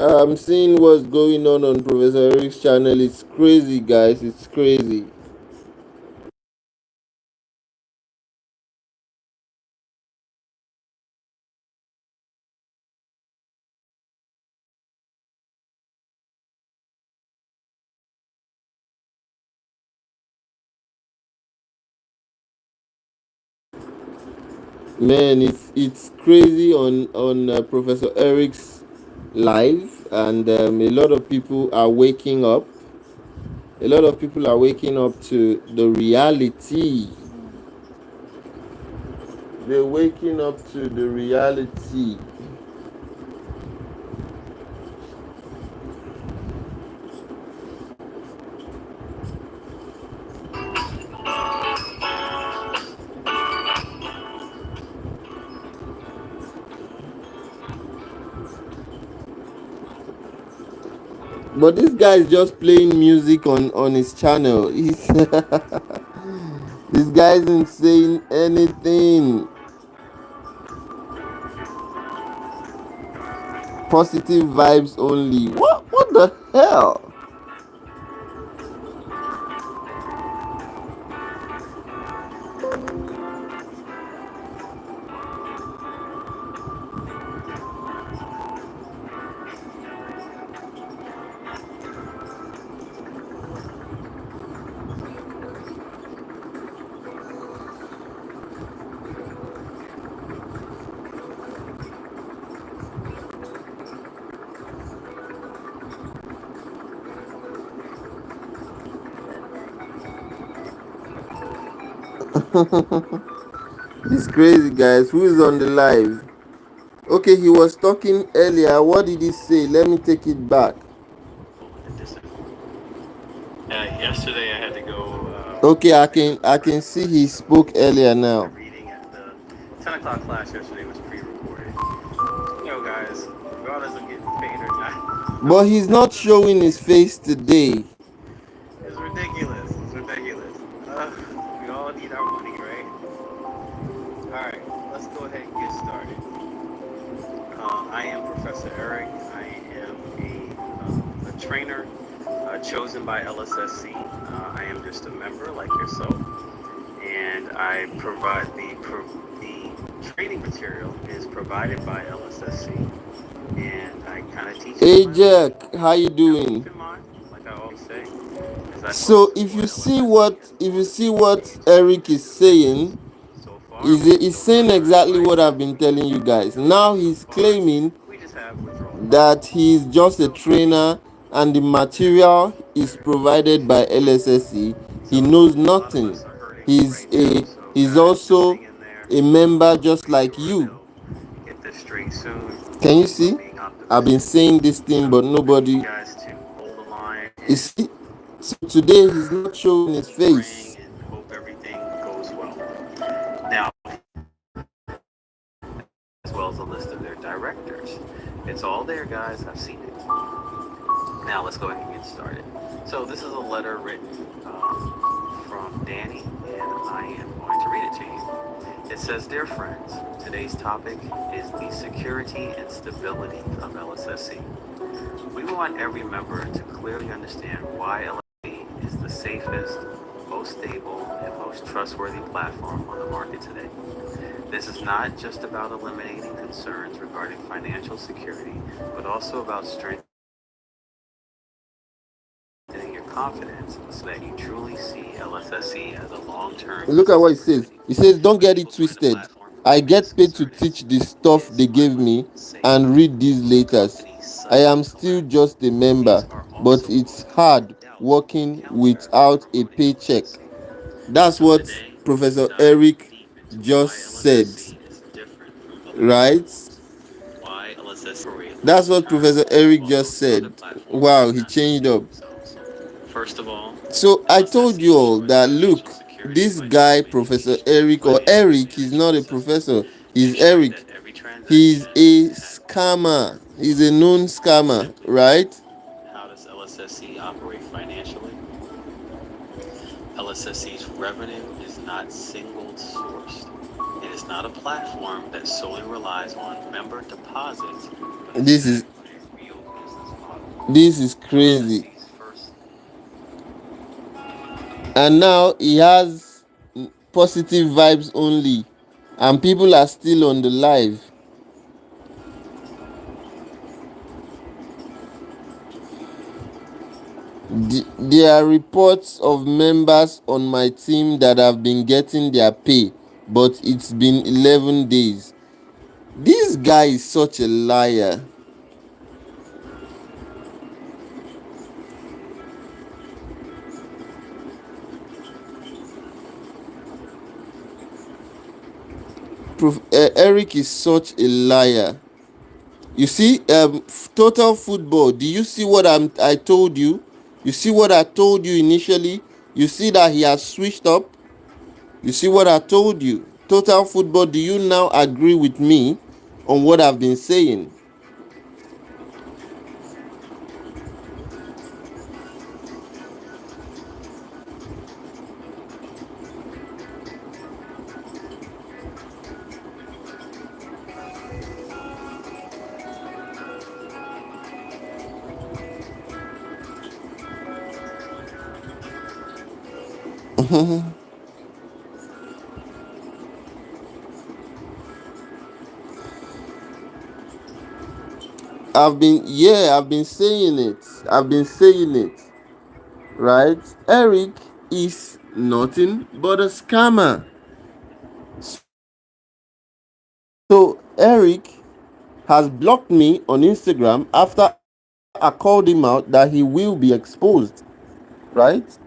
Speaker 1: I'm seeing what's going on Professor Eric's channel. It's crazy, guys. It's crazy. Man, it's crazy on Professor Eric's live, and a lot of people are waking up. A lot of people are waking up to the reality. They're waking up to the reality. But this guy is just playing music on his channel. This guy isn't saying anything. Positive vibes only. What the hell? It's crazy, guys. Who is on the live? Okay, he was talking earlier. What did he say? Let me take it back.
Speaker 2: Yesterday I had to go.
Speaker 1: Okay, I can see he spoke earlier now.
Speaker 2: Reading at the 10 o'clock class yesterday was pre-recorded. Guys, regardless of getting paid or not.
Speaker 1: But he's not showing his face today.
Speaker 2: It's ridiculous. It's ridiculous. Professor Eric. I am a trainer chosen by LSSC. I am just a member like yourself, and I provide the training material is provided by LSSC, and I kind of teach it
Speaker 1: Hey
Speaker 2: by myself.
Speaker 1: Jack, how you
Speaker 2: Now, keep
Speaker 1: doing?
Speaker 2: in mind, like I always say, is I focus
Speaker 1: So
Speaker 2: on
Speaker 1: if
Speaker 2: what
Speaker 1: you see
Speaker 2: LSSC
Speaker 1: what
Speaker 2: has
Speaker 1: if you see
Speaker 2: given
Speaker 1: what
Speaker 2: me to
Speaker 1: Eric is
Speaker 2: do the business.
Speaker 1: saying,
Speaker 2: So far, we have
Speaker 1: he's
Speaker 2: no
Speaker 1: saying
Speaker 2: further
Speaker 1: exactly what
Speaker 2: advice.
Speaker 1: I've been telling you guys.
Speaker 2: No
Speaker 1: Now
Speaker 2: deals so
Speaker 1: he's
Speaker 2: far.
Speaker 1: claiming
Speaker 2: We just have withdrawal
Speaker 1: that
Speaker 2: policies.
Speaker 1: he's just a
Speaker 2: So,
Speaker 1: trainer and the material is provided by LSSC. He knows
Speaker 2: a lot of
Speaker 1: nothing.
Speaker 2: us are hurting
Speaker 1: He's
Speaker 2: right now.
Speaker 1: a
Speaker 2: So,
Speaker 1: he's
Speaker 2: guys, just
Speaker 1: also
Speaker 2: hang in there.
Speaker 1: a member
Speaker 2: I'm
Speaker 1: just like
Speaker 2: sure
Speaker 1: you.
Speaker 2: they'll get this straight soon.
Speaker 1: Can you
Speaker 2: I'm
Speaker 1: see?
Speaker 2: being
Speaker 1: I've been
Speaker 2: optimistic.
Speaker 1: saying this thing, but
Speaker 2: I need you
Speaker 1: nobody.
Speaker 2: guys to hold the line
Speaker 1: You
Speaker 2: and
Speaker 1: see? So today he's not showing his
Speaker 2: keep praying
Speaker 1: face.
Speaker 2: and hope everything goes well. Now, as well as a list of their directors. It's all there, guys. I've seen it. Now, let's go ahead and get started. So, this is a letter written from Danny, and I am going to read it to you. It says, Dear friends, today's topic is the security and stability of LSSC. We want every member to clearly understand why LSSC is the safest, most stable, and most trustworthy platform on the market today. This is not just about eliminating concerns regarding financial security, but also about strengthening your confidence so that you truly see LSSC as a long-term
Speaker 1: Look at
Speaker 2: business
Speaker 1: what he says.
Speaker 2: opportunity.
Speaker 1: He says, don't
Speaker 2: For
Speaker 1: get it
Speaker 2: people who are in the
Speaker 1: twisted.
Speaker 2: platform,
Speaker 1: I
Speaker 2: our biggest
Speaker 1: get paid to
Speaker 2: concern
Speaker 1: teach the stuff
Speaker 2: is
Speaker 1: they
Speaker 2: our
Speaker 1: gave
Speaker 2: money
Speaker 1: me
Speaker 2: safe?
Speaker 1: and read these letters.
Speaker 2: Companies
Speaker 1: I am
Speaker 2: suddenly
Speaker 1: still
Speaker 2: collapse.
Speaker 1: just a member,
Speaker 2: These are
Speaker 1: but
Speaker 2: also
Speaker 1: it's
Speaker 2: voices
Speaker 1: hard
Speaker 2: of doubt and
Speaker 1: working
Speaker 2: counteract
Speaker 1: without a
Speaker 2: promoting
Speaker 1: paycheck.
Speaker 2: LSSC.
Speaker 1: That's
Speaker 2: So
Speaker 1: what
Speaker 2: today, we'll
Speaker 1: Professor
Speaker 2: dive
Speaker 1: Eric
Speaker 2: deep into why
Speaker 1: just said,
Speaker 2: LSSC is different from other
Speaker 1: right?
Speaker 2: platforms, why LSSC operate
Speaker 1: That's
Speaker 2: long
Speaker 1: what
Speaker 2: term,
Speaker 1: Professor Eric
Speaker 2: while
Speaker 1: just
Speaker 2: most other
Speaker 1: said.
Speaker 2: platforms
Speaker 1: Wow, he
Speaker 2: cannot
Speaker 1: changed
Speaker 2: sustain
Speaker 1: up.
Speaker 2: themselves. First of all,
Speaker 1: So I told
Speaker 2: LSSC
Speaker 1: you all
Speaker 2: ensures
Speaker 1: that
Speaker 2: financial
Speaker 1: look,
Speaker 2: security
Speaker 1: this
Speaker 2: by
Speaker 1: guy,
Speaker 2: developing a
Speaker 1: Professor
Speaker 2: strict
Speaker 1: Eric, or
Speaker 2: financial
Speaker 1: Eric, he's
Speaker 2: management
Speaker 1: not a
Speaker 2: system,
Speaker 1: professor, he's
Speaker 2: ensuring that
Speaker 1: Eric.
Speaker 2: every
Speaker 1: He's
Speaker 2: transaction
Speaker 1: a
Speaker 2: has
Speaker 1: scammer. He's a known scammer,
Speaker 2: simply.
Speaker 1: right?
Speaker 2: How does LSSC operate financially? LSSC's revenue is not single sourced. It is not a platform that solely relies on member deposits, but is
Speaker 1: This is
Speaker 2: backed by a real business model.
Speaker 1: this is crazy.
Speaker 2: LSSC's first
Speaker 1: And now he has positive vibes only, and people are still on the live. There are reports of members on my team that have been getting their pay, but it's been 11 days. This guy is such a liar. Eric is such a liar. You see, total football. Do you see what I told you? You see what I told you initially? You see that he has switched up? You see what I told you? Total football, do you now agree with me on what I've been saying? I've been saying it. I've been saying it. Right? Eric is nothing but a scammer. So Eric has blocked me on Instagram after I called him out that he will be exposed. Right?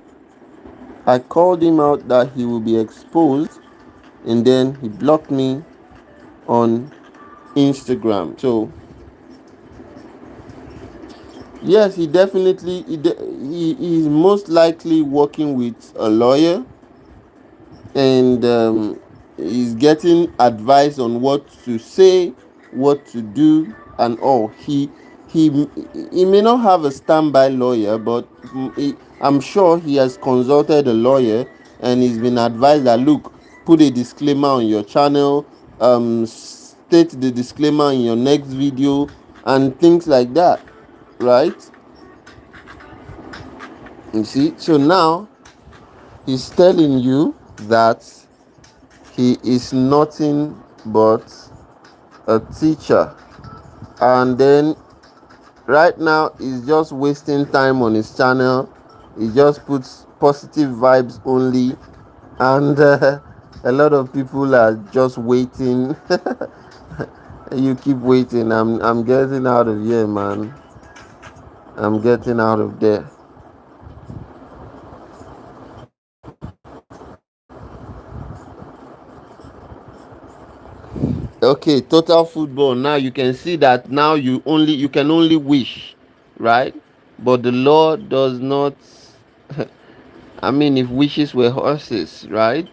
Speaker 1: I called him out that he will be exposed, and then he blocked me on Instagram. So yes, he definitely he is most likely working with a lawyer, and he's getting advice on what to say, what to do, and all. He he may not have a standby lawyer, but I'm sure he has consulted a lawyer, and he's been advised that look, put a disclaimer on your channel, state the disclaimer in your next video, and things like that, right? You see, so now he's telling you that he is nothing but a teacher, and then right now he's just wasting time on his channel. He just puts positive vibes only, and a lot of people are just waiting. You keep waiting. I'm getting out of here, man. I'm getting out of there. Okay, total football. Now you can see that now you can only wish, right? But the law does not. I mean, if wishes were horses, right?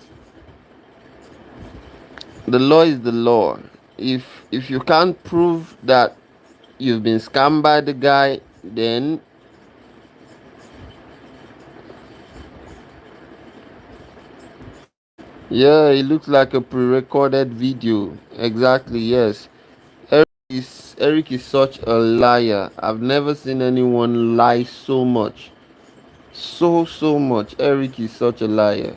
Speaker 1: The law is the law. If you can't prove that you've been scammed by the guy, then yeah, it looks like a pre-recorded video. Exactly, yes. Eric is such a liar. I've never seen anyone lie so much. So much. Eric is such a liar.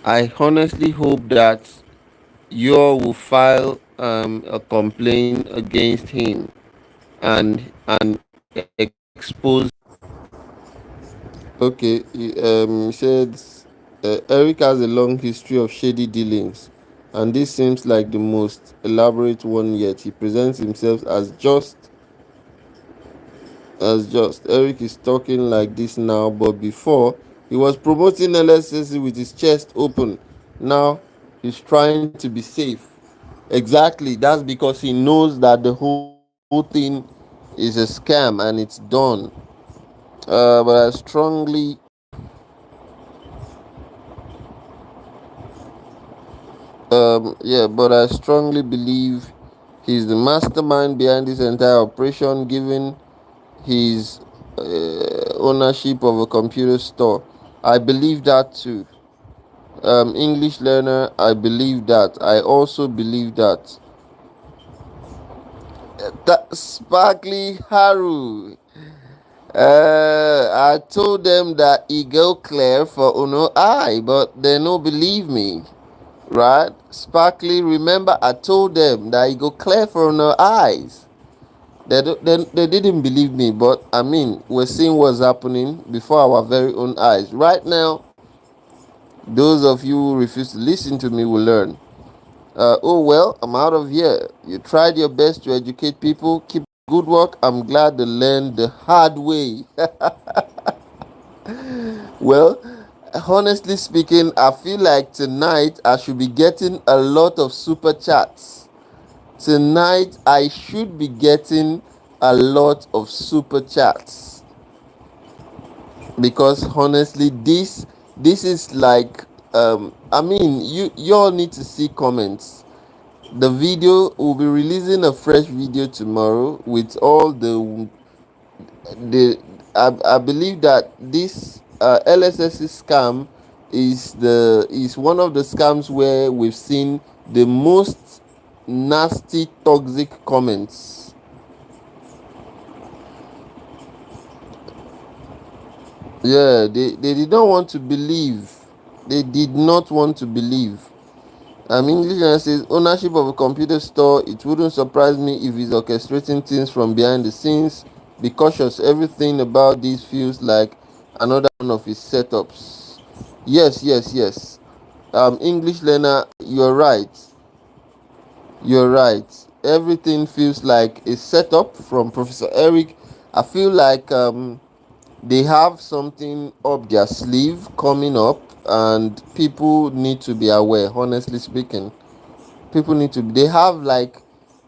Speaker 1: I honestly hope that you all will file a complaint against him and expose. Okay, he said Eric has a long history of shady dealings, and this seems like the most elaborate one yet. He presents himself as just. Eric is talking like this now, but before he was promoting Lssc with his chest open. Now he's trying to be safe. Exactly, that's because he knows that the whole thing is a scam and it's done. But I strongly but I strongly believe he's the mastermind behind this entire operation, given his ownership of a computer store. I believe that too. English learner, I believe that. I also believe that. That Sparkly Haru. I told them that he go clear for Uno I, but they no believe me. Right? Sparkly, remember I told them that he go clear for Uno eyes. They didn't believe me, but I mean, we're seeing what's happening before our very own eyes. Right now, those of you who refuse to listen to me will learn. Oh well, I'm out of here. You tried your best to educate people. Keep good work. I'm glad they learned the hard way. Well, honestly speaking, I feel like tonight I should be getting a lot of super chats. Tonight I should be getting a lot of super chats, because honestly this is like I mean, you all need to see comments. The video will be releasing a fresh video tomorrow with all the I believe that this Lssc scam is one of the scams where we've seen the most nasty toxic comments. Yeah, they did not want to believe. They did not want to believe. English says ownership of a computer store. It wouldn't surprise me if he's orchestrating things from behind the scenes. Be cautious. Everything about this feels like another one of his setups. Yes. English learner, you're right. You're right. Everything feels like a setup from Professor Eric. I feel like they have something up their sleeve coming up, and people need to be aware. Honestly speaking, people need to. They have like,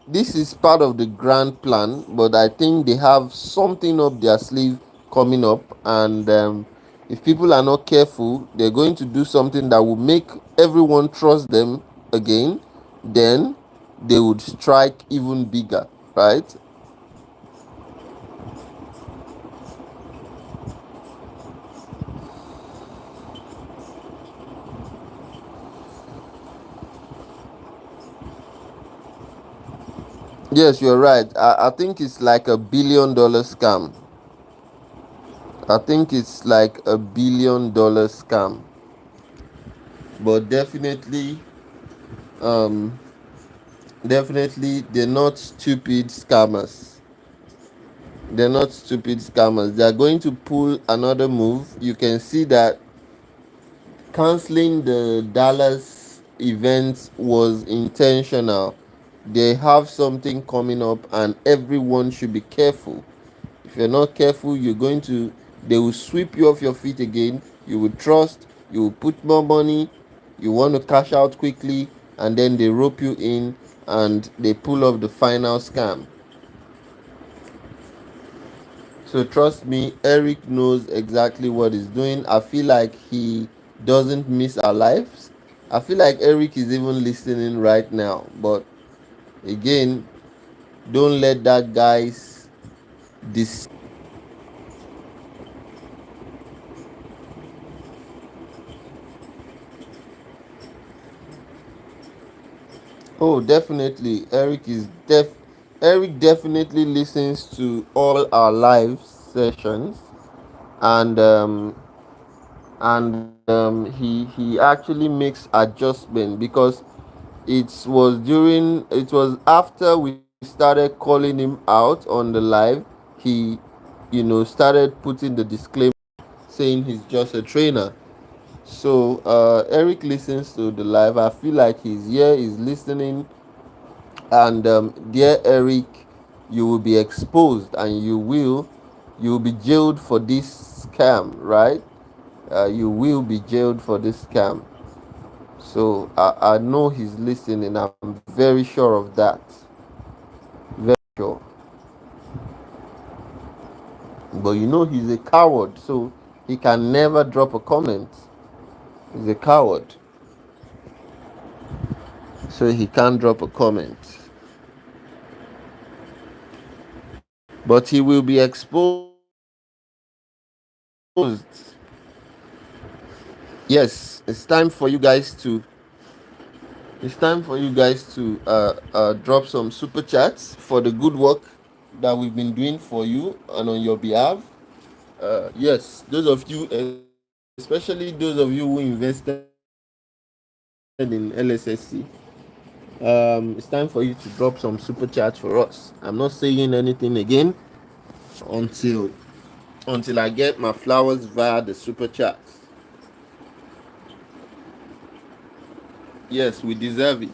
Speaker 1: this is part of the grand plan, but I think they have something up their sleeve coming up, and if people are not careful, they're going to do something that will make everyone trust them again. Then they would strike even bigger, right? Yes, you're right. I think it's like $1 billion scam. I think it's like $1 billion scam. But um, definitely, they're not stupid scammers. They're not stupid scammers. They are going to pull another move. You can see that canceling the Dallas event was intentional. They have something coming up, and everyone should be careful. If you're not careful, they will sweep you off your feet again. You will trust, you will put more money, you want to cash out quickly, and then they rope you in and they pull off the final scam. So trust me, Eric knows exactly what he's doing. I feel like he doesn't miss our lives. I feel like Eric is even listening right now. But again, don't let that guy's this. Oh, definitely. Eric definitely listens to all our live sessions, and he actually makes adjustment because it was after we started calling him out on the live. He started putting the disclaimer saying he's just a trainer. So Eric listens to the live. I feel like he's here, he's listening. And dear Eric, you will be exposed, and you will be jailed for this scam, right? You will be jailed for this scam. So I know he's listening. I'm very sure of that. Very sure. But he's a coward, so he can never drop a comment. He's a coward, so he can't drop a comment. But he will be exposed. Yes, it's time for you guys to drop some super chats for the good work that we've been doing for you and on your behalf. Yes, those of you, especially those of you who invested in LSSC, it's time for you to drop some super chats for us. I'm not saying anything again until I get my flowers via the super chats. Yes, we deserve it.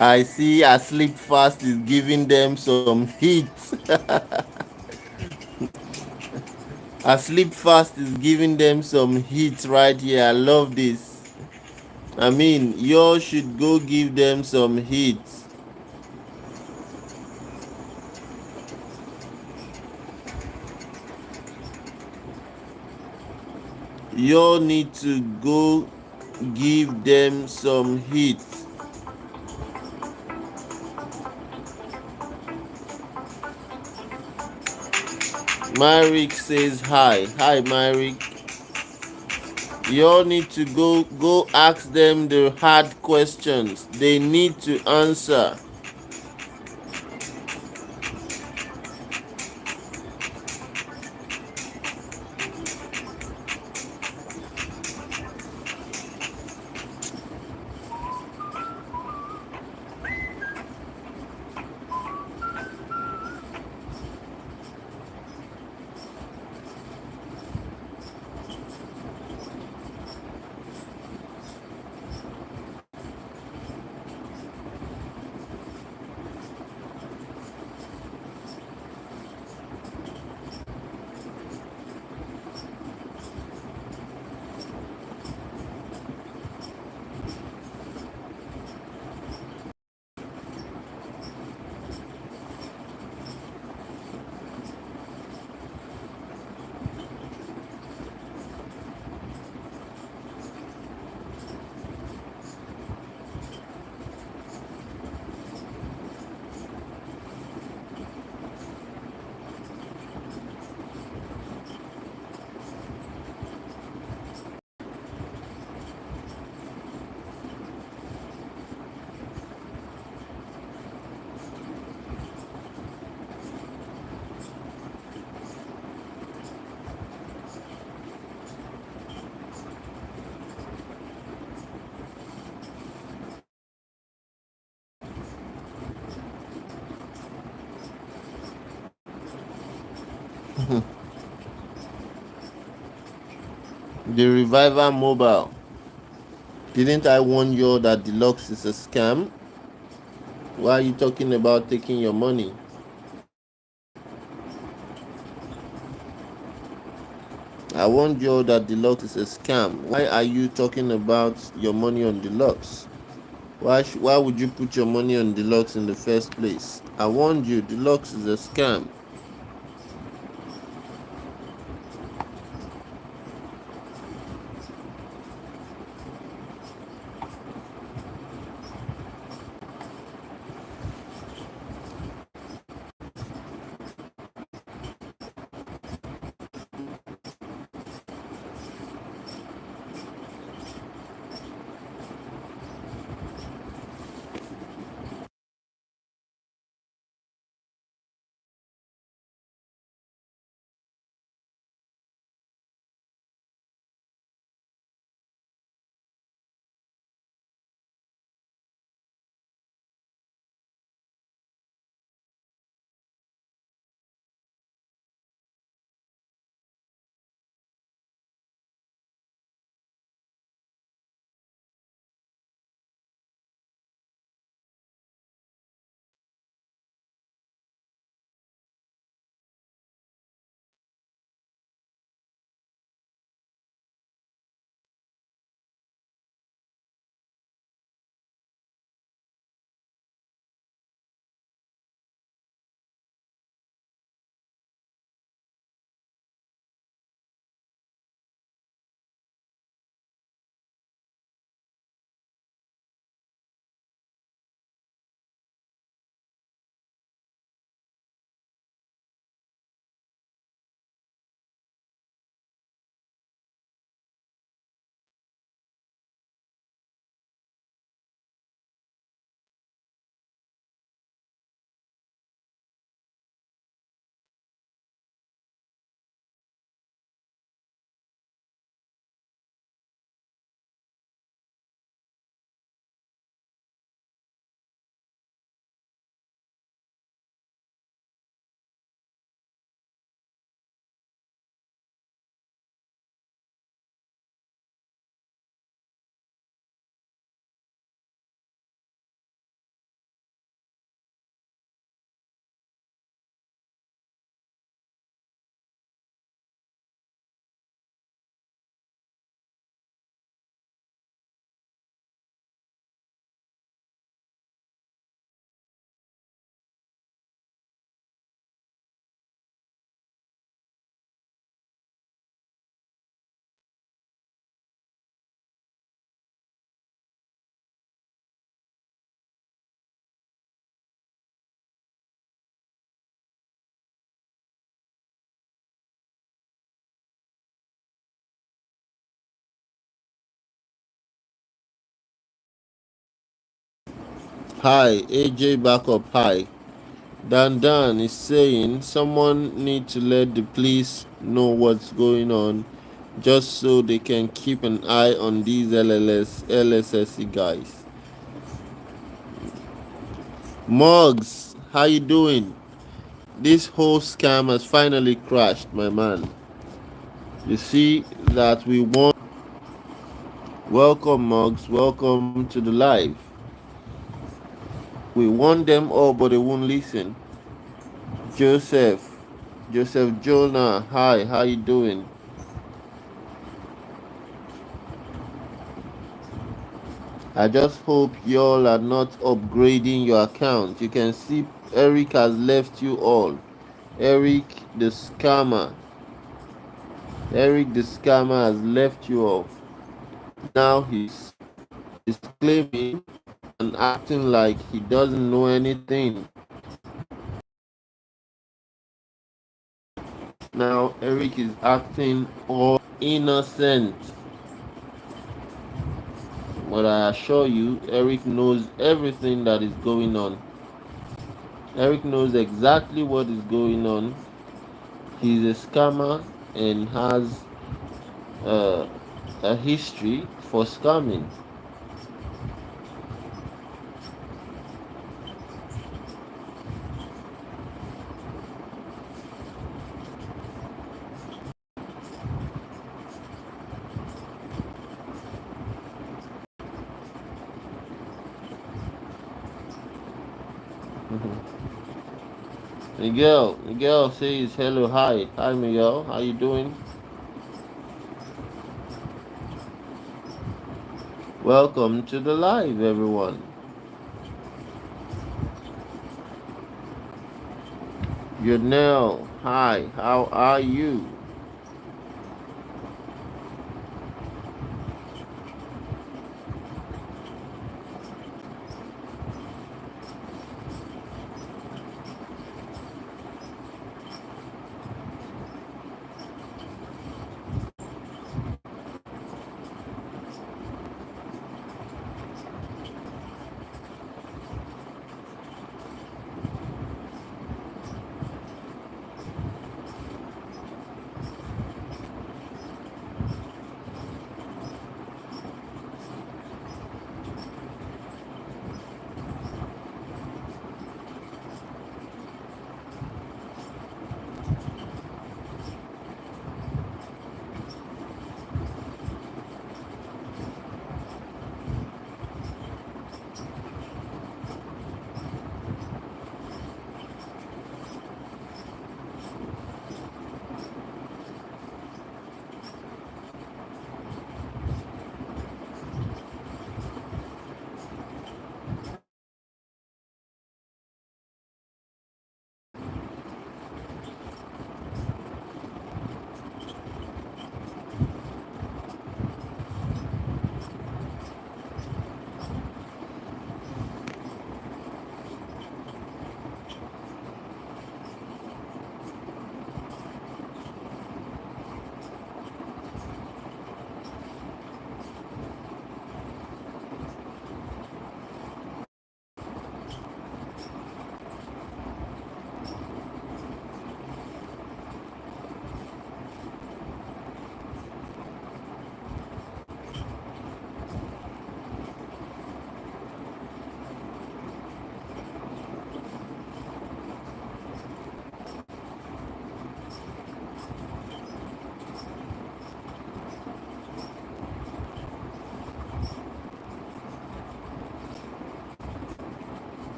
Speaker 1: I see a sleep fast is giving them some heat. A sleep fast is giving them some heat right here. I love this. I mean, you should go give them some heat. You need to go give them some heat. Myrick says hi. Hi, Myrick. You all need to go ask them the hard questions. They need to answer. The Reviver Mobile. Didn't I warn you that Deluxe is a scam? Why are you talking about taking your money? I warned you that Deluxe is a scam. Why are you talking about your money on Deluxe? Why would you put your money on Deluxe in the first place? I warned you, Deluxe is a scam. Hi, AJ Backup. Hi. Dan is saying someone need to let the police know what's going on just so they can keep an eye on these LSSC guys. Mugs, how you doing? This whole scam has finally crashed, my man. You see that we won. Welcome, Mugs. Welcome to the live. We won them all, but they won't listen. Joseph, Joseph Jonah, hi, how you doing? I just hope y'all are not upgrading your account. You can see Eric has left you all. Eric the scammer. Eric the scammer has left you off. Now he's claiming and acting like he doesn't know anything. Now Eric is acting all innocent. But I assure you, Eric knows everything that is going on. Eric knows exactly what is going on. He's a scammer and has uh, a history for scamming. Miguel says hello, hi Miguel, how you doing? Welcome to the live, everyone. Janelle, hi, how are you?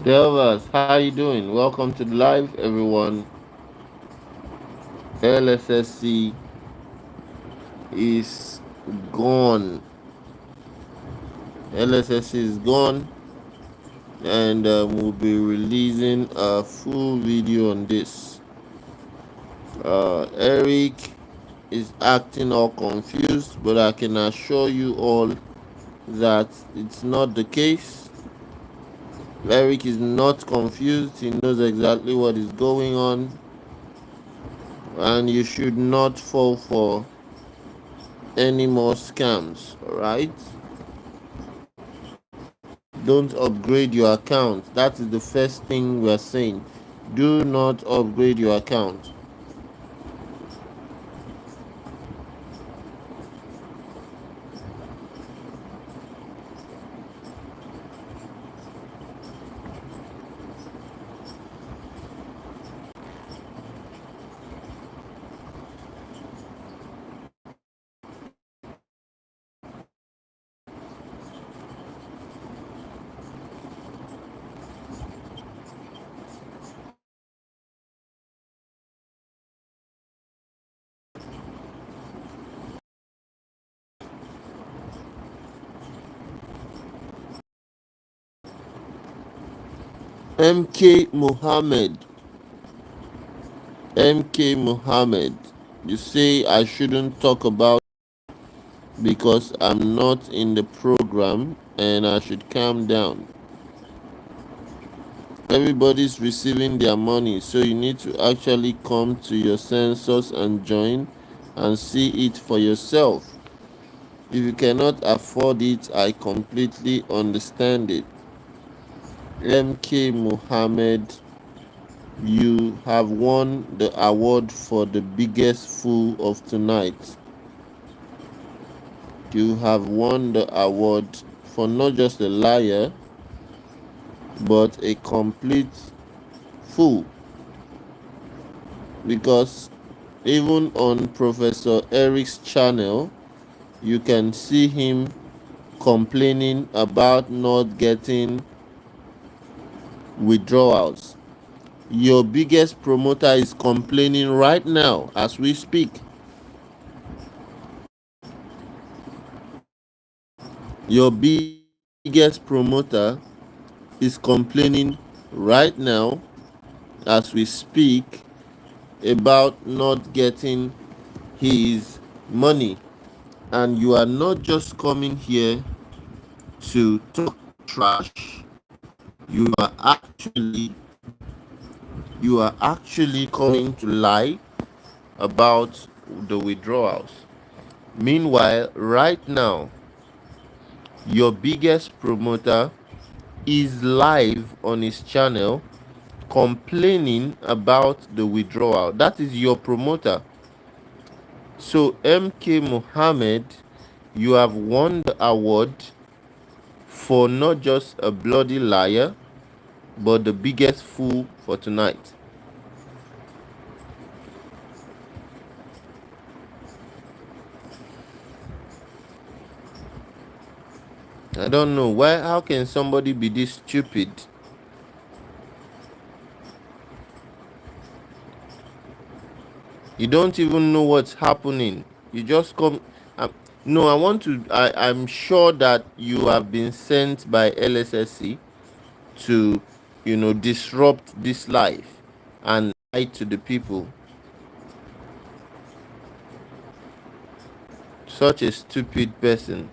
Speaker 1: Delvas, how you doing? Welcome to the live, everyone. Lssc is gone. Lssc is gone, and we'll be releasing a full video on this. Eric is acting all confused, but I can assure you all that it's not the case. Eric is not confused, he knows exactly what is going on, and you should not fall for any more scams, alright? Don't upgrade your account. That is the first thing we're saying. Do not upgrade your account. MK Mohammed. MK Mohammed. You say I shouldn't talk about because I'm not in the program and I should calm down. Everybody's receiving their money, so you need to actually come to your sensors and join and see it for yourself. If you cannot afford it, I completely understand it. MK Mohammed, you have won the award for the biggest fool of tonight. You have won the award for not just a liar, but a complete fool. Because even on Professor Eric's channel, you can see him complaining about not getting withdrawals. Your biggest promoter is complaining right now as we speak. Your biggest promoter is complaining right now as we speak about not getting his money. And you are not just coming here to talk trash. You are actually coming to lie about the withdrawals. Meanwhile, right now, your biggest promoter is live on his channel complaining about the withdrawal. That is your promoter. So, MK Mohammed, you have won the award for not just a bloody liar, but the biggest fool for tonight. I don't know why. How can somebody be this stupid? You don't even know what's happening. You just come. No, I want to. I'm sure that you have been sent by Lssc to, disrupt this life and lie to the people. Such a stupid person.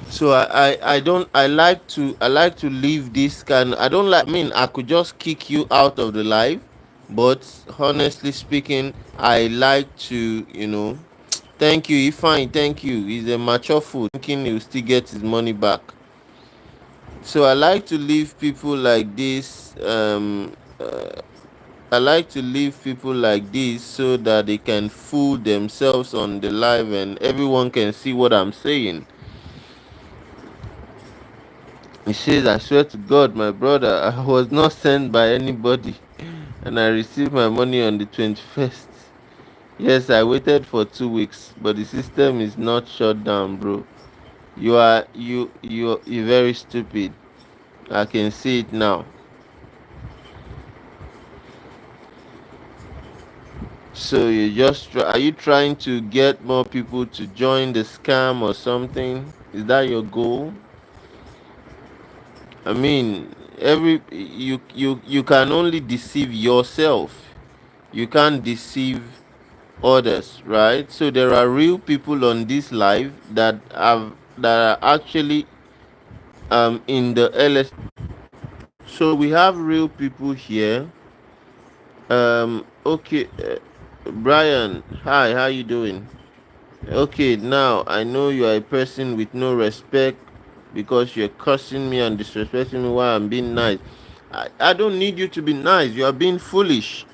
Speaker 1: So I don't I like to leave this kind. I don't like. I mean, I could just kick you out of the live, but honestly speaking, I like to, thank you, fine, thank you. He's a mature fool thinking he'll still get his money back. So I like to leave people like this. I like to leave people like this so that they can fool themselves on the live and everyone can see what I'm saying. He says, I swear to God, my brother, I was not sent by anybody and I received my money on the 21st. Yes, I waited for 2 weeks, but the system is not shut down, bro. you're very stupid. I can see it now. So are you trying to get more people to join the scam or something? Is that your goal? I mean, you can only deceive yourself. You can't deceive others, right? So there are real people on this live that are actually in the LS. So we have real people here. Okay, Brian, hi, how you doing? Okay, now I know you are a person with no respect because you're cursing me and disrespecting me while I'm being nice. I don't need you to be nice. You are being foolish.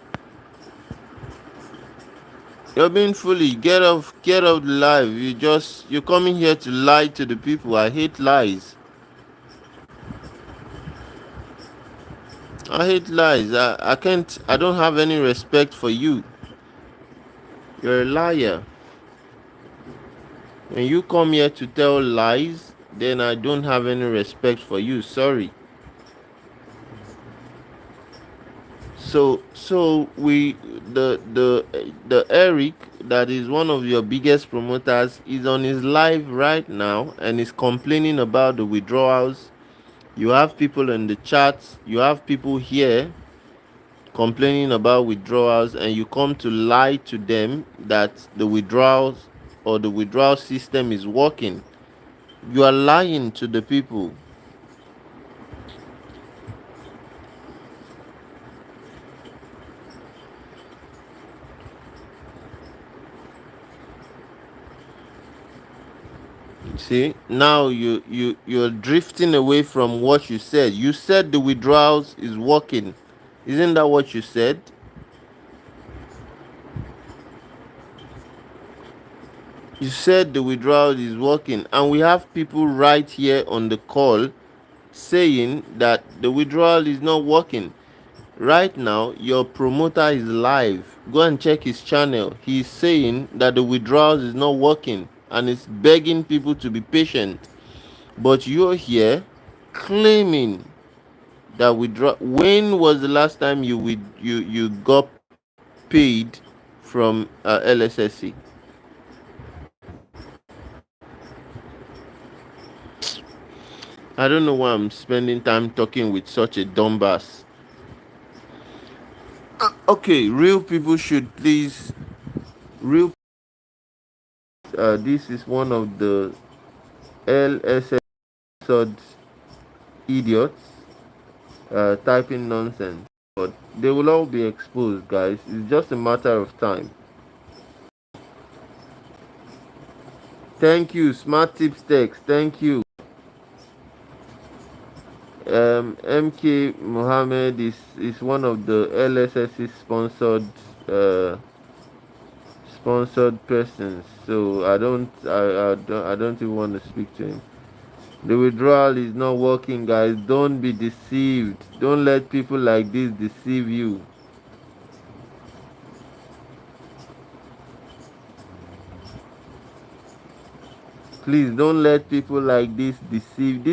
Speaker 1: You're being foolish. Get off the live. You're coming here to lie to the people. I hate lies. I hate lies. I can't I don't have any respect for you. You're a liar. When you come here to tell lies, then I don't have any respect for you. Sorry. So we the Eric that is one of your biggest promoters is on his live right now and is complaining about the withdrawals. You have people in the chats, you have people here complaining about withdrawals, and you come to lie to them that the withdrawals or the withdrawal system is working. You are lying to the people. See, now you're drifting away from what you said. You said the withdrawals is working. Isn't that what you said? You said the withdrawal is working, and we have people right here on the call saying that the withdrawal is not working. Right now, your promoter is live. Go and check his channel. He's saying that the withdrawals is not working and is begging people to be patient. But you're here claiming that withdraw. When was the last time you got paid from Lssc? I don't know why I'm spending time talking with such a dumbass. Okay, real people should please. Real. This is one of the Lssc idiots typing nonsense. But they will all be exposed, guys. It's just a matter of time. Thank you, Smart Tips Text. Thank you. MK Mohammed is one of the LSSC uh, sponsored persons. So I don't even want to speak to him. The withdrawal is not working, guys. Don't be deceived. Don't let people like this deceive you. Please don't let people like this deceive.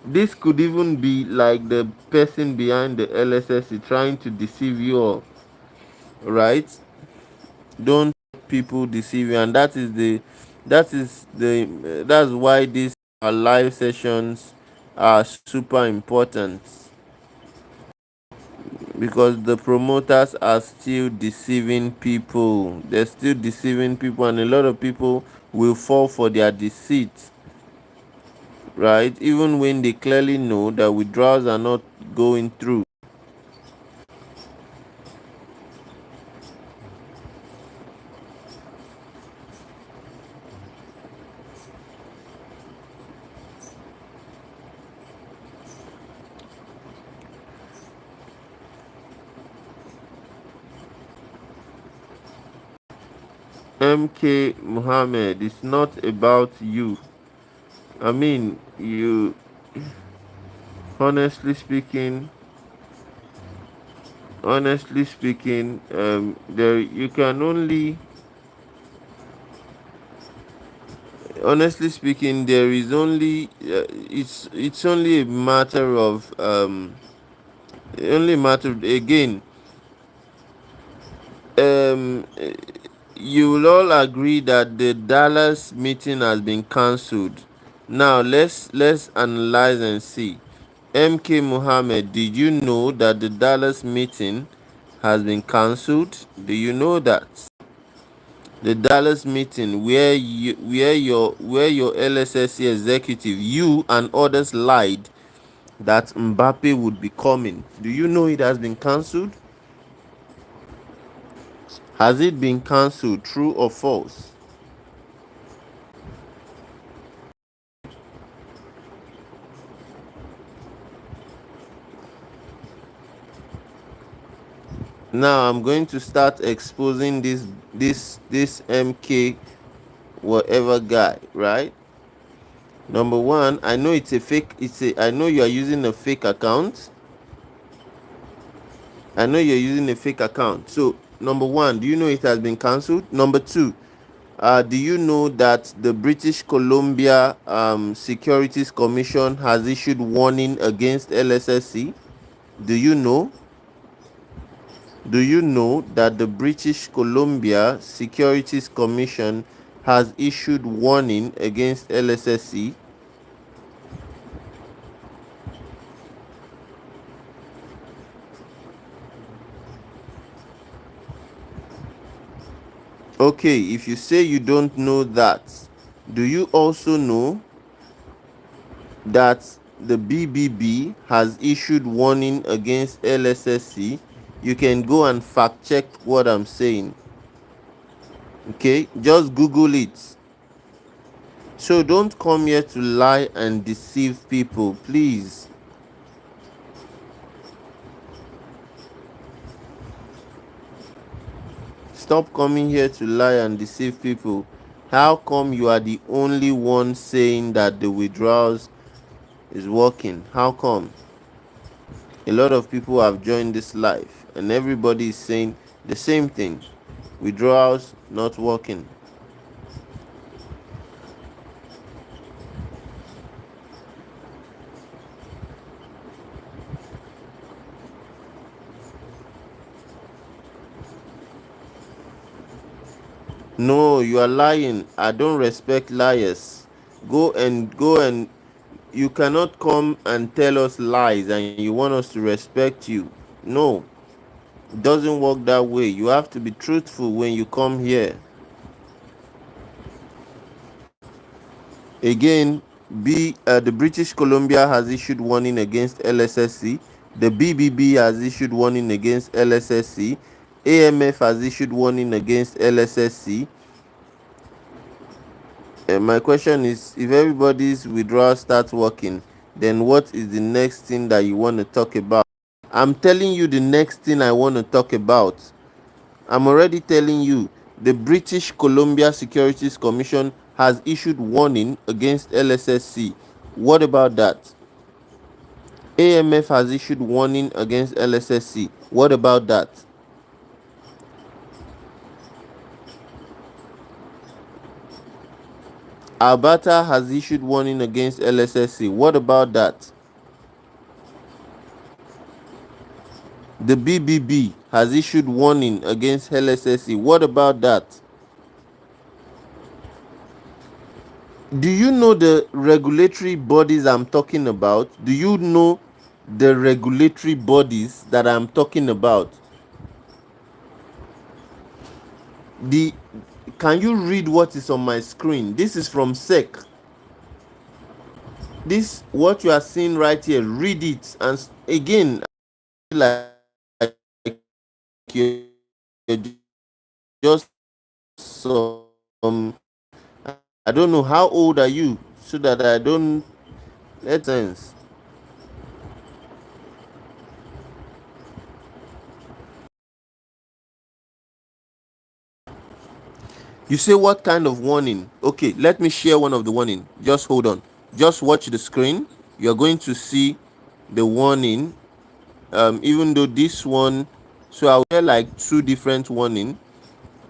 Speaker 1: This could even be like the person behind the LSSC trying to deceive you all, right? Don't let people deceive you, and that's why these live sessions are super important, because the promoters are still deceiving people. They're still deceiving people, and a lot of people will fall for their deceit, right? Even when they clearly know that withdrawals are not going through. MK Muhammad, it's not about you. I mean, you, honestly speaking, there you can only honestly speaking, there is only it's only a matter of only a matter again. Um, you will all agree that the Dallas meeting has been cancelled. Now let's analyze and see. MK Mohammed, did you know that the Dallas meeting has been cancelled? Do you know that? The Dallas meeting where your LSSC executive, you and others lied that Mbappe would be coming. Do you know it has been cancelled? Has it been cancelled, true or false? Now I'm going to start exposing this MK whatever guy, right? Number one, I know it's a fake. I know you are using a fake account. I know you're using a fake account. So number one, do you know it has been cancelled? Number two, do you know that the British Columbia Securities Commission has issued warning against LSSC? Do you know? Do you know that the British Columbia Securities Commission has issued warning against LSSC? Okay, if you say you don't know that, do you also know that the BBB has issued warning against LSSC? You can go and fact check what I'm saying. Okay, just Google it. So don't come here to lie and deceive people, please. Stop coming here to lie and deceive people. How come you are the only one saying that the withdrawals is working? How come? A lot of people have joined this live and everybody is saying the same thing. Withdrawals not working. No, you are lying. I don't respect liars. Go and you cannot come and tell us lies and you want us to respect you. No, it doesn't work that way. You have to be truthful when you come here. Again, the British Columbia has issued warning against LSSC. The BBB has issued warning against LSSC. AMF has issued warning against LSSC. My question is, if everybody's withdrawal starts working, then what is the next thing that you want to talk about? I'm telling you the next thing I want to talk about. I'm already telling you, the British Columbia Securities Commission has issued warning against LSSC. What about that? AMF has issued warning against LSSC. What about that? Alberta has issued warning against LSSC. What about that? The BBB has issued warning against LSSC. What about that? Do you know the regulatory bodies I'm talking about? Do you know the regulatory bodies that I'm talking about? The Can you read what is on my screen? This is from SEC. This what you are seeing right here. Read it and again, like you're just some. I don't know how old are you, so that I don't let sense. You say what kind of warning? Okay, let me share one of the warning. Just hold on. Just watch the screen. You're going to see the warning. Even though this one, so I'll share like two different warning.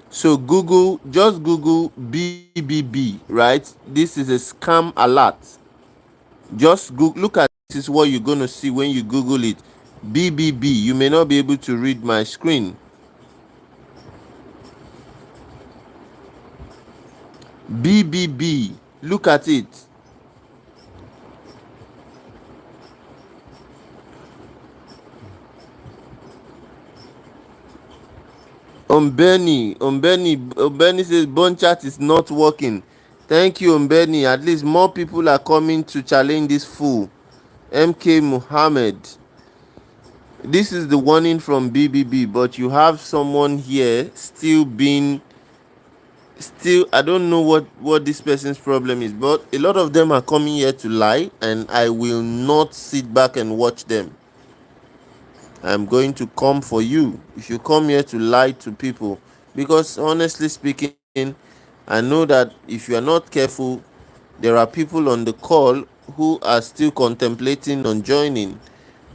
Speaker 1: So Google, just Google BBB, right? This is a scam alert. Just look at, this is what you're going to see when you Google it. BBB. You may not be able to read my screen. BBB. Look at it. Umbeni says bone chat is not working. Thank you, Umbeni. At least more people are coming to challenge this fool. MK Muhammad. This is the warning from BBB, but you have someone here still, I don't know what this person's problem is, but a lot of them are coming here to lie, and I will not sit back and watch them. I'm going to come for you if you come here to lie to people, because honestly speaking, I know that if you are not careful, there are people on the call who are still contemplating on joining,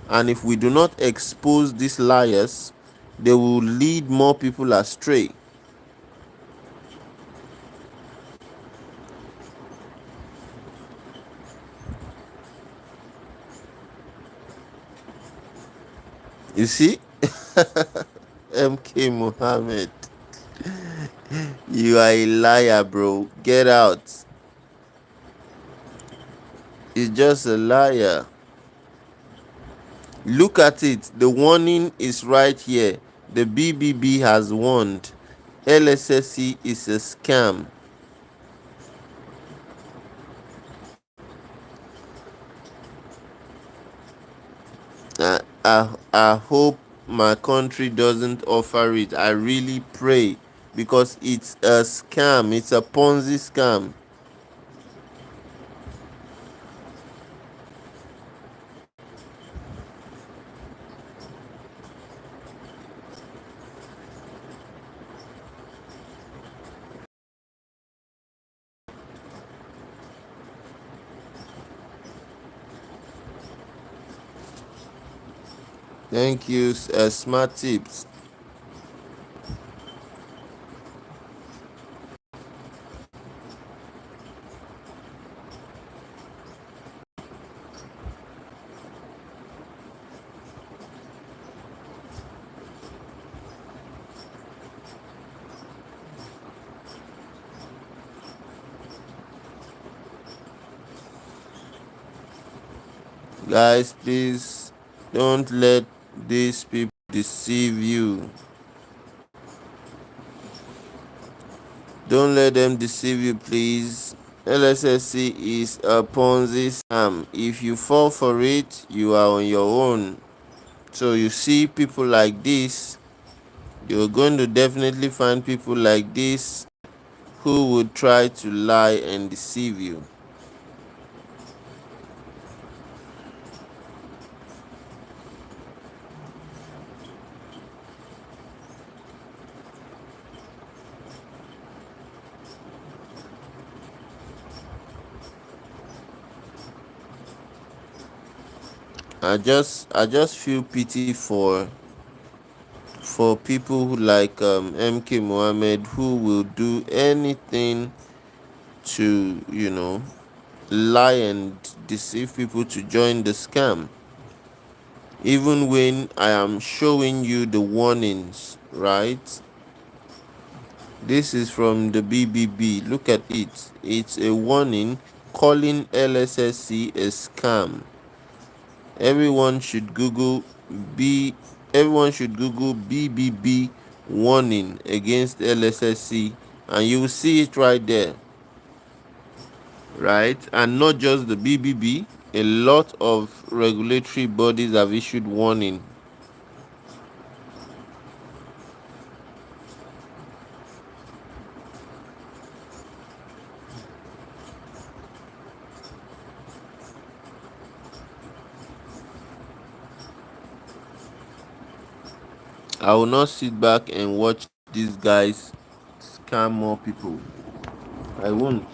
Speaker 1: and if we do not expose these liars, they will lead more people astray. You see? MK Muhammad, you are a liar, bro. Get out. You're just a liar. Look at it. The warning is right here. The BBB has warned. Lssc is a scam. I hope my country doesn't offer it. I really pray, because it's a scam. It's a Ponzi scam. Thank you, Smart Tips. Guys, please don't let these people deceive you. Don't let them deceive you, please. Lssc is a Ponzi scam. If you fall for it, you are on your own. So you see people like this, you're going to definitely find people like this who would try to lie and deceive you. I just feel pity for people who like MK Mohammed, who will do anything to, lie and deceive people to join the scam. Even when I am showing you the warnings, right? This is from the BBB. Look at it. It's a warning calling Lssc a scam. Everyone should Google B. Everyone should Google BBB warning against Lssc, and you will see it right there. Right, and not just the BBB. A lot of regulatory bodies have issued warning. I will not sit back and watch these guys scam more people. I won't.